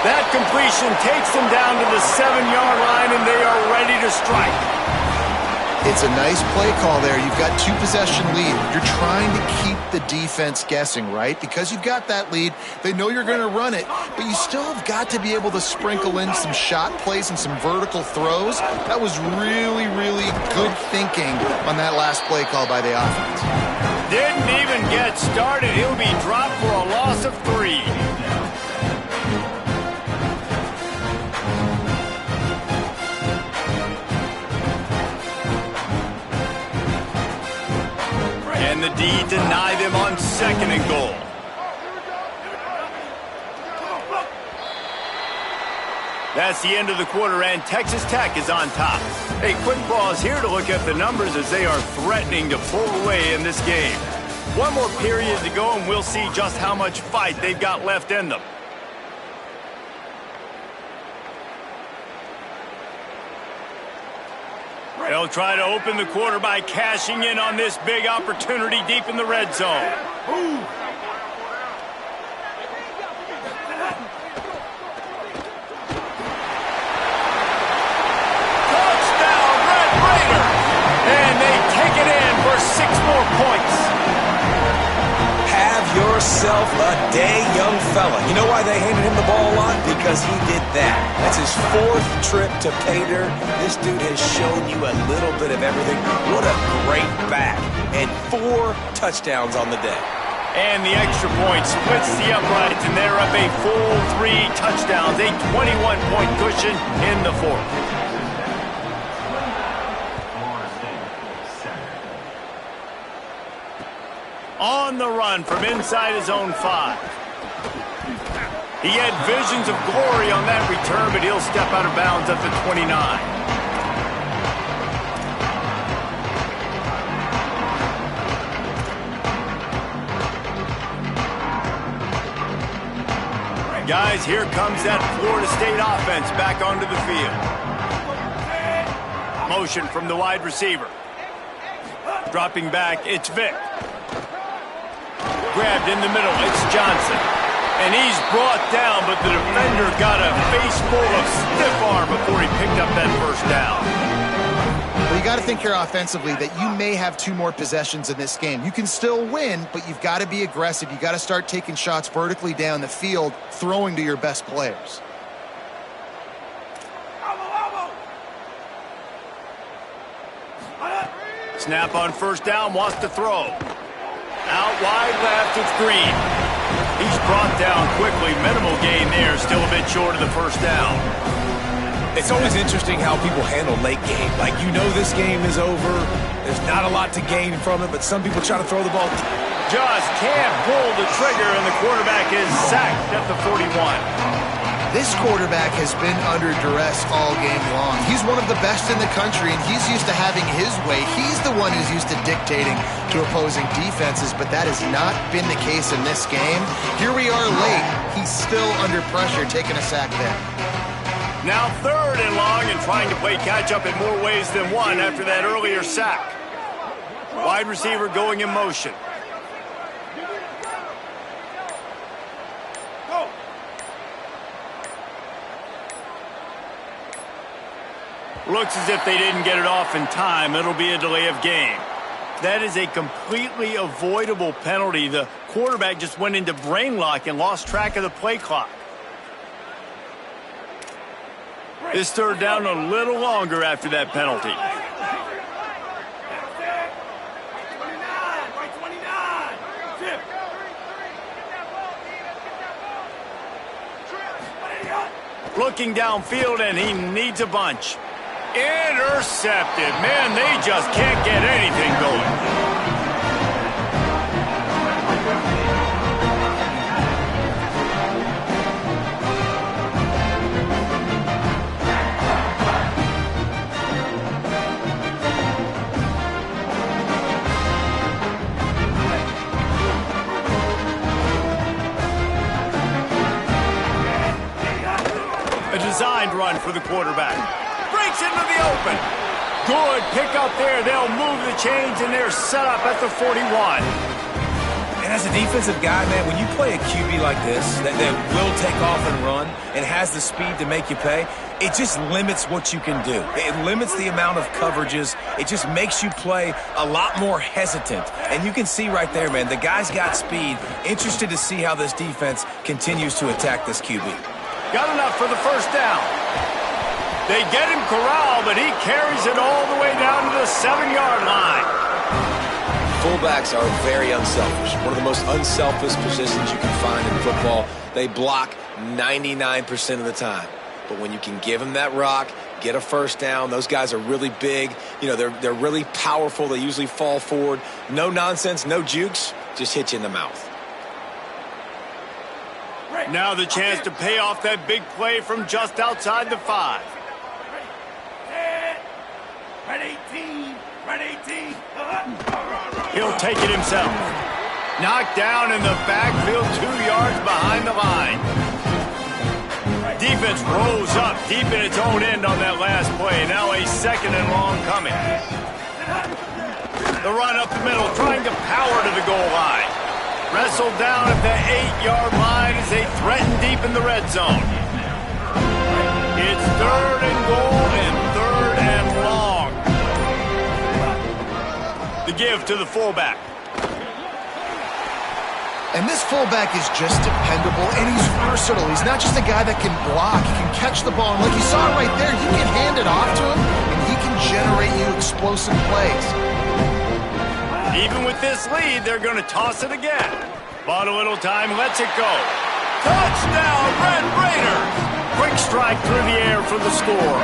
That completion takes them down to the 7-yard line, and they are ready to strike. It's a nice play call there. You've got 2-possession lead. You're trying to keep the defense guessing, right? Because you've got that lead, they know you're going to run it, but you still have got to be able to sprinkle in some shot plays and some vertical throws. That was really, really good thinking on that last play call by the offense. Didn't even get started. He'll be dropped for a loss of 3. And the D deny them on 2nd and goal. That's the end of the quarter, and Texas Tech is on top. A quick pause here to look at the numbers as they are threatening to pull away in this game. One more period to go, and we'll see just how much fight they've got left in them. They'll try to open the quarter by cashing in on this big opportunity deep in the red zone. Touchdown, Red Raider! And they take it in for 6 more points. Have yourself a day, young fella. You know why they handed him the ball a lot? Because he did that. That's his 4th trip to pay dirt. This dude has shown you a little bit of everything. What a great back. And 4 touchdowns on the day. And the extra point splits the uprights, and they're up a full 3 touchdowns. A 21-point cushion in the 4th. On the run from inside his own 5. He had visions of glory on that return, but he'll step out of bounds at the 29. Guys, here comes that Florida State offense back onto the field. Motion from the wide receiver. Dropping back, it's Vick. Grabbed in the middle, it's Johnson. And he's brought down, but the defender got a face full of stiff arm before he picked up that first down. Well, you got to think here offensively that you may have 2 more possessions in this game. You can still win, but you've got to be aggressive. You got to start taking shots vertically down the field, throwing to your best players. Snap on first down, wants to throw. Out wide left, it's Green. He's brought down quickly. Minimal gain there, still a bit short of the first down. It's always interesting how people handle late game. Like, you know this game is over. There's not a lot to gain from it, but some people try to throw the ball. Just can't pull the trigger, and the quarterback is sacked at the 41. This quarterback has been under duress all game long. He's one of the best in the country, and he's used to having his way. He's the one who's used to dictating to opposing defenses, but that has not been the case in this game. Here we are late. He's still under pressure, taking a sack there. Now 3rd and long, and trying to play catch-up in more ways than one after that earlier sack. Wide receiver going in motion. Looks as if they didn't get it off in time. It'll be a delay of game. That is a completely avoidable penalty. The quarterback just went into brain lock and lost track of the play clock. This 3rd down a little longer after that penalty. Looking downfield, and he needs a bunch. Intercepted. Man, they just can't get anything going. A designed run for the quarterback. Breaks into the open. Good pick up there. They'll move the chains, and they're set up at the 41. And And as a defensive guy, man, when you play a QB like this that will take off and run and has the speed to make you pay, it just limits what you can do. It limits the amount of coverages. It just makes you play a lot more hesitant. And you can see right there, man, the guy's got speed. Interested to see how this defense continues to attack this QB. Got enough for the first down. They get him corralled, but he carries it all the way down to the 7-yard line. Fullbacks are very unselfish. One of the most unselfish positions you can find in football. They block 99% of the time. But when you can give them that rock, get a first down, those guys are really big. You know, they're really powerful. They usually fall forward. No nonsense, no jukes, just hit you in the mouth. Now the chance to pay off that big play from just outside the 5. Red 18. Red 18. He'll take it himself. Knocked down in the backfield 2 yards behind the line. Defense rose up deep in its own end on that last play. Now a 2nd and long coming. The run up the middle, trying to power to the goal line. Wrestled down at the 8-yard line as they threaten deep in the red zone. It's 3rd and goal and 3rd and long. The give to the fullback. And this fullback is just dependable, and he's versatile. He's not just a guy that can block. He can catch the ball. And like you saw right there, you can hand it off to him, and he can generate you explosive plays. Even with this lead, they're going to toss it again. Bought a little time, lets it go. Touchdown, Red Raiders! Quick strike through the air for the score.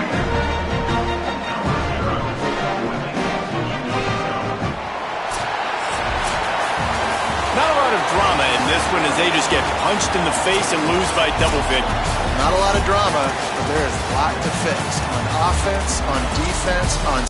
Not a lot of drama in this one as they just get punched in the face and lose by double figures. Not a lot of drama, but there is a lot to fix on offense, on defense, on...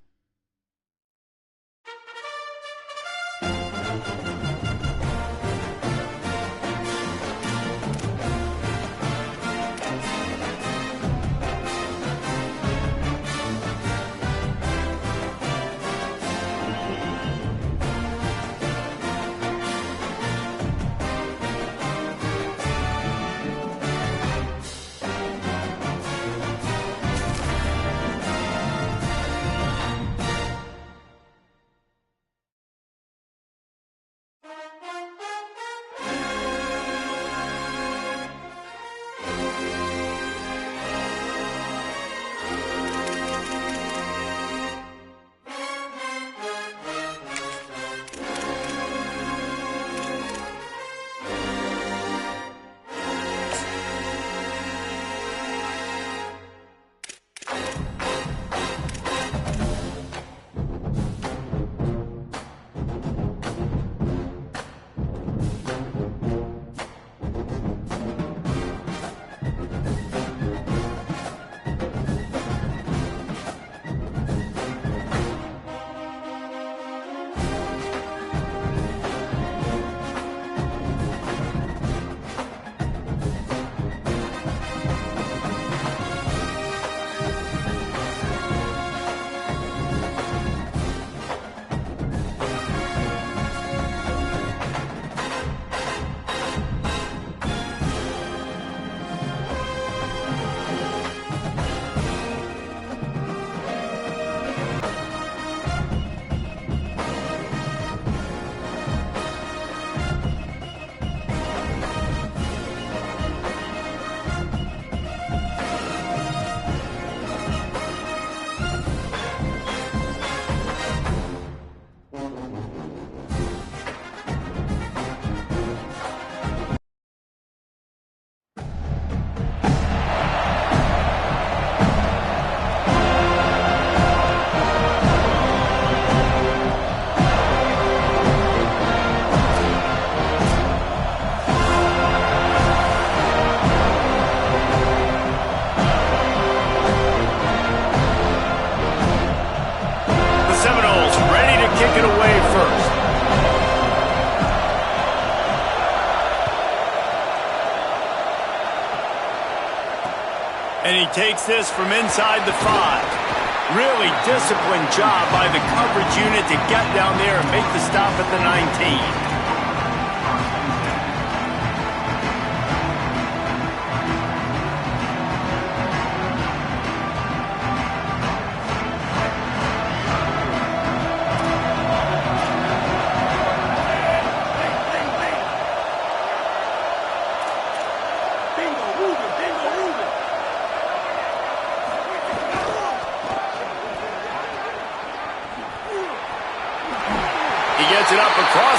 And he takes this from inside the 5. Really disciplined job by the coverage unit to get down there and make the stop at the 19.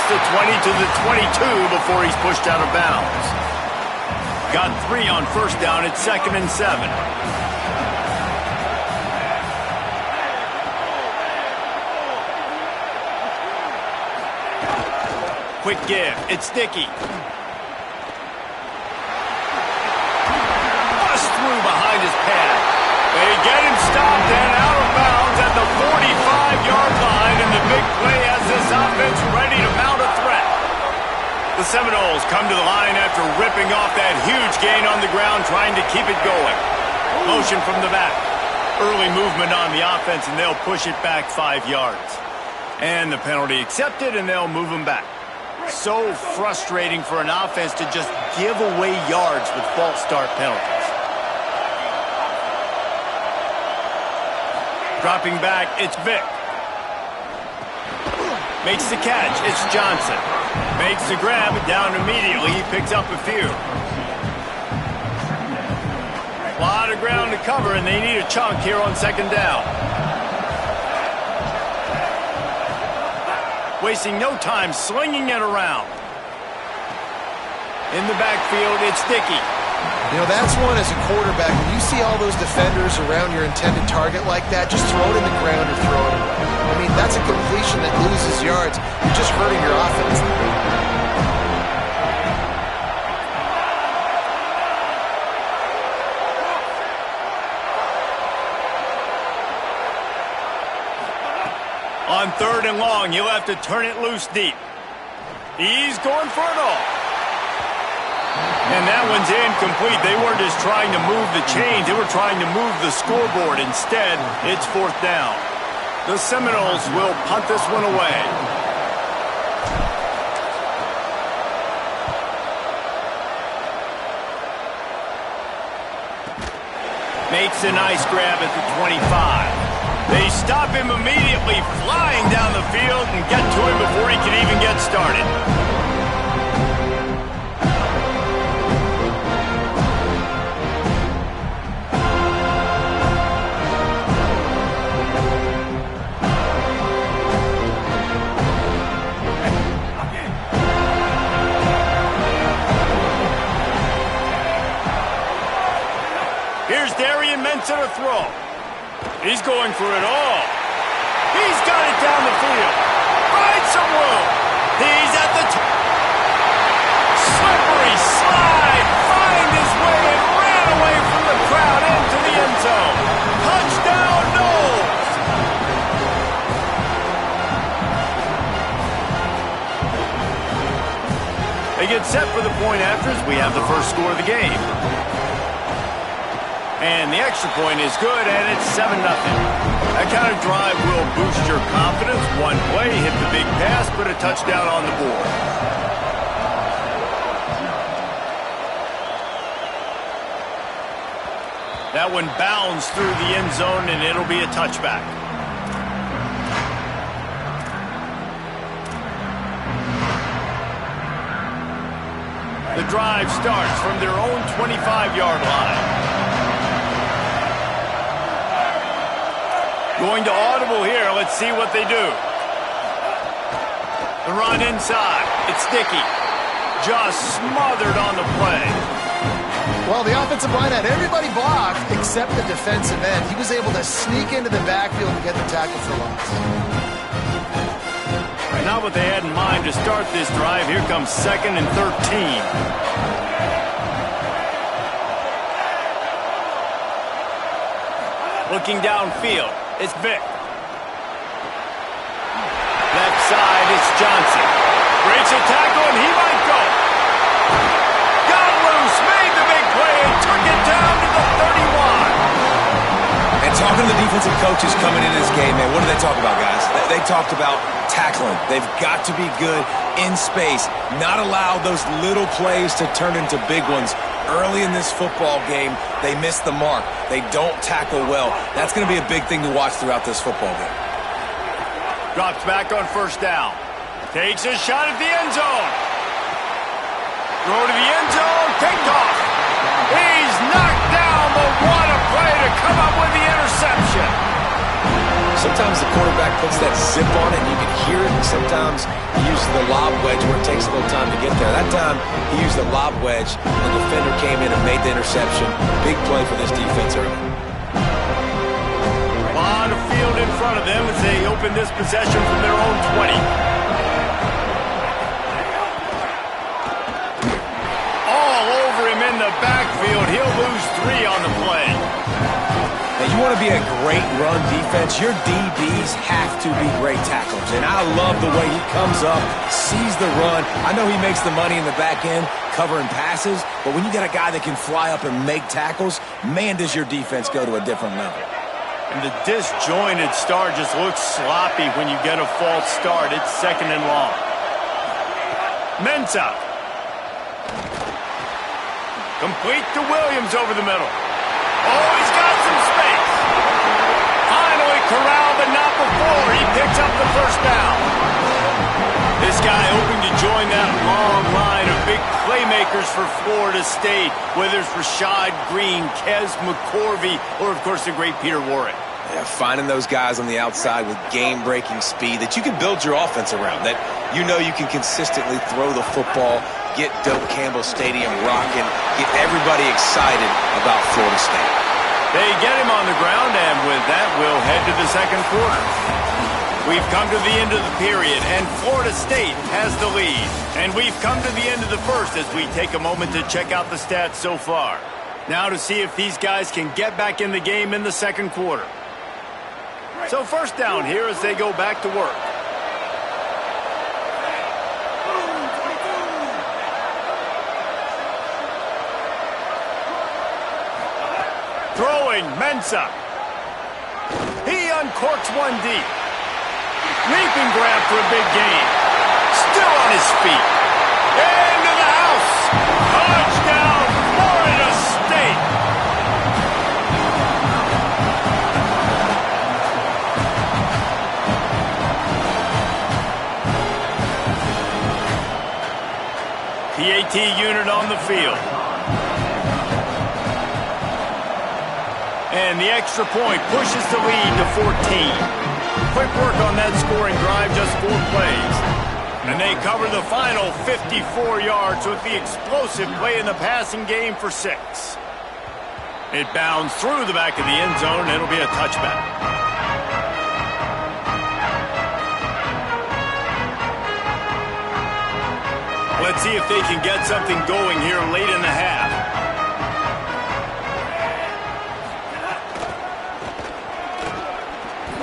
the 20 to the 22 before he's pushed out of bounds. Got 3 on first down. It's 2nd and 7. Quick give. It's Dickey. Bust through behind his pad. They get him stopped and out of bounds at the 45-yard line, and the big play has this offense ready to mount a threat. The Seminoles come to the line after ripping off that huge gain on the ground, trying to keep it going. Motion from the back. Early movement on the offense, and they'll push it back 5 yards. And the penalty accepted, and they'll move them back. So frustrating for an offense to just give away yards with false start penalties. Dropping back, it's Vick. Makes the catch, it's Johnson. Makes the grab, down immediately, he picks up a few. A lot of ground to cover, and they need a chunk here on 2nd down. Wasting no time slinging it around. In the backfield, it's Dickey. You know, that's one as a quarterback. When you see all those defenders around your intended target like that, just throw it in the ground or throw it away. I mean, that's a completion that loses yards. You're just hurting your offense. On 3rd and long, he'll have to turn it loose deep. He's going for it all. And that one's incomplete. They weren't just trying to move the chains. They were trying to move the scoreboard. Instead, it's 4th down. The Seminoles will punt this one away. Makes a nice grab at the 25. They stop him immediately, flying down the field, and get to him before he can even get started. To the throw. He's going for it all. He's got it down the field. Finds some room. He's at the top. Slippery slide. Find his way and ran away from the crowd into the end zone. Touchdown, Noles. They get set for the point after as we have the first score of the game. And the extra point is good, and it's 7-0. That kind of drive will boost your confidence. One play, hit the big pass, put a touchdown on the board. That one bounds through the end zone, and it'll be a touchback. The drive starts from their own 25-yard line. Going to audible here. Let's see what they do. The run inside. It's Dickey. Just smothered on the play. Well, the offensive line had everybody blocked except the defensive end. He was able to sneak into the backfield and get the tackle for loss. Not what they had in mind to start this drive. Here comes 2nd and 13. Looking downfield. It's Vick. Left side, it's Johnson. Breaks a tackle, and he might go. Got loose, made the big play, and took it down to the 31. And talking to the defensive coaches coming into this game, man, what do they talk about, guys? They talked about tackling. They've got to be good in space, not allow those little plays to turn into big ones. Early in this football game, they miss the mark. They don't tackle well. That's going to be a big thing to watch throughout this football game. Drops back on first down. Takes a shot at the end zone. Throw to the end zone. Picked off. He's knocked down, but what a play to come up with the interception. Sometimes sometimes the quarterback puts that zip on it, and you can hear it, and sometimes he uses the lob wedge where it takes a little time to get there. That time, he used the lob wedge, and the defender came in and made the interception. Big play for this defense early. A lot of field in front of them as they open this possession from their own 20. All over him in the backfield. He'll lose 3 on the play. Now, you want to be a great run defense, your DBs have to be great tacklers. And I love the way he comes up, sees the run. I know he makes the money in the back end covering passes, but when you got a guy that can fly up and make tackles, man, does your defense go to a different level. And the disjointed start just looks sloppy when you get a false start. It's 2nd and long. Ncaa. Complete to Williams over the middle. Oh, he's got some space. Finally corralled, but not before. He picks up the first down. This guy hoping to join that long line of big playmakers for Florida State, whether it's Rashad Green, Kez McCorvey, or, of course, the great Peter Warrick. Yeah, finding those guys on the outside with game-breaking speed that you can build your offense around, that you know you can consistently throw the football, get Doak Campbell Stadium rocking, get everybody excited about Florida State. They get him on the ground, and with that, we'll head to the second quarter. We've come to the end of the period, and Florida State has the lead. And we've come to the end of the first as we take a moment to check out the stats so far. Now to see if these guys can get back in the game in the second quarter. So first down here as they go back to work. Throwing, Ncaa. He uncorks one deep. Leaping grab for a big gain. Still on his feet. Into the house. Touchdown, Florida State. PAT unit on the field. And the extra point pushes the lead to 14. Quick work on that scoring drive, just 4 plays. And they cover the final 54 yards with the explosive play in the passing game for 6. It bounds through the back of the end zone, and it'll be a touchback. Let's see if they can get something going here late in the half.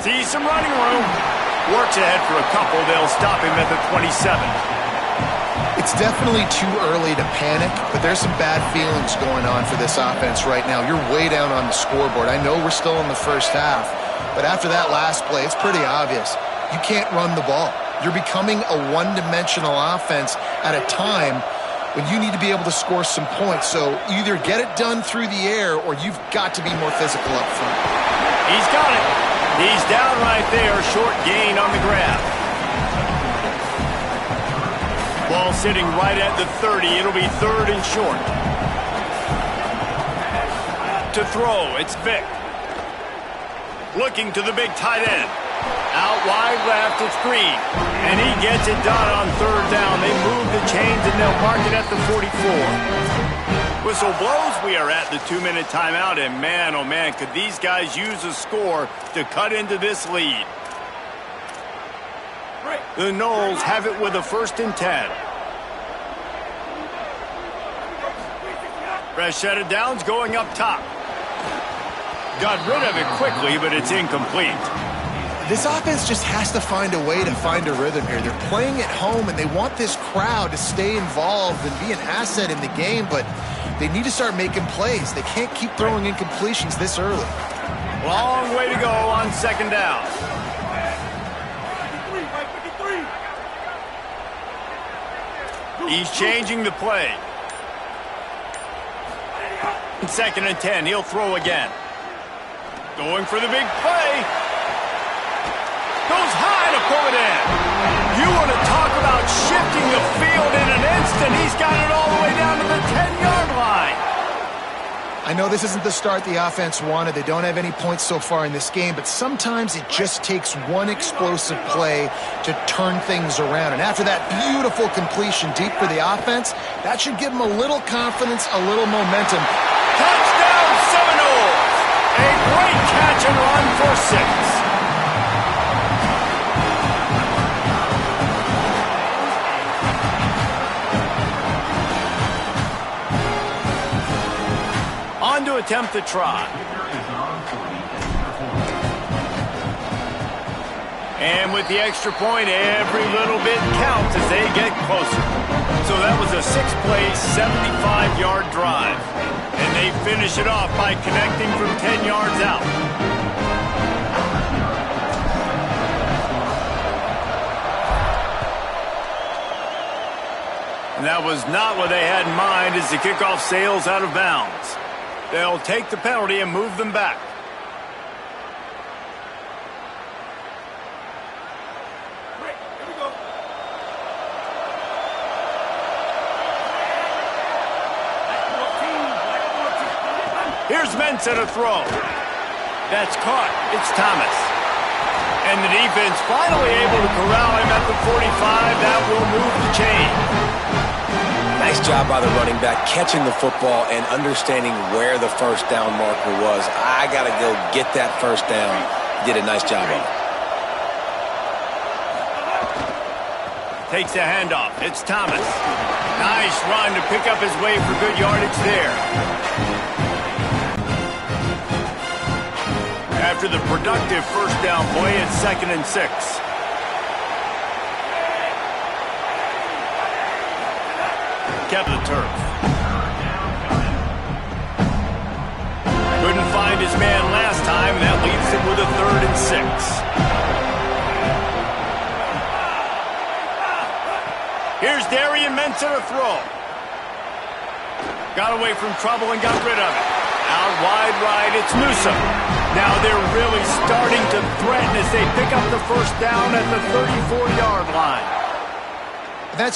See some running room. Works ahead for a couple. They'll stop him at the 27. It's definitely too early to panic, but there's some bad feelings going on for this offense right now. You're way down on the scoreboard. I know we're still in the first half, but after that last play, it's pretty obvious. You can't run the ball. You're becoming a one-dimensional offense at a time when you need to be able to score some points. So either get it done through the air or you've got to be more physical up front. He's got it. He's down right there. Short gain on the grab. Ball sitting right at the 30. It'll be 3rd and short. To throw, it's Vick. Looking to the big tight end. Out wide left, it's Green. And he gets it done on 3rd down. They move the chains and they'll mark it at the 44. Whistle blows. We are at the 2-minute timeout. And man, oh man, could these guys use a score to cut into this lead. The Noles have it with a 1st and 10. Fresh set of downs going up top. Got rid of it quickly, but it's incomplete. This offense just has to find a way to find a rhythm here. They're playing at home, and they want this crowd to stay involved and be an asset in the game, but they need to start making plays. They can't keep throwing incompletions this early. Long way to go on 2nd down. He's changing the play. 2nd and 10. He'll throw again. Going for the big play. Goes high to pull it in. You want to talk about shifting the field in an instant. He's got it all the way down to the 10-yard line. I know this isn't the start the offense wanted. They don't have any points so far in this game, but sometimes it just takes one explosive play to turn things around. And after that beautiful completion deep for the offense, that should give them a little confidence, a little momentum. Touchdown Seminoles! A great catch and run for 6. On to attempt the try. And with the extra point, every little bit counts as they get closer. So that was a 6-play, 75-yard drive. And they finish it off by connecting from 10 yards out. And that was not what they had in mind as the kickoff sails out of bounds. They'll take the penalty and move them back. Here we go. Here's Ncaa to throw. That's caught. It's Thomas. And the defense finally able to corral him at the 45. That will move the chain. Nice job by the running back, catching the football and understanding where the first down marker was. I got to go get that first down. Did a nice job of it. Takes a handoff. It's Thomas. Nice run to pick up his way for good yardage there. After the productive first down play, it's 2nd and 6. Kept the turf. Couldn't find his man last time. That leaves him with a 3rd and 6. Here's Darian Ncaa to throw. Got away from trouble and got rid of it. Out wide right, it's Ncaa. Now they're really starting to threaten as they pick up the first down at the 34-yard line. That's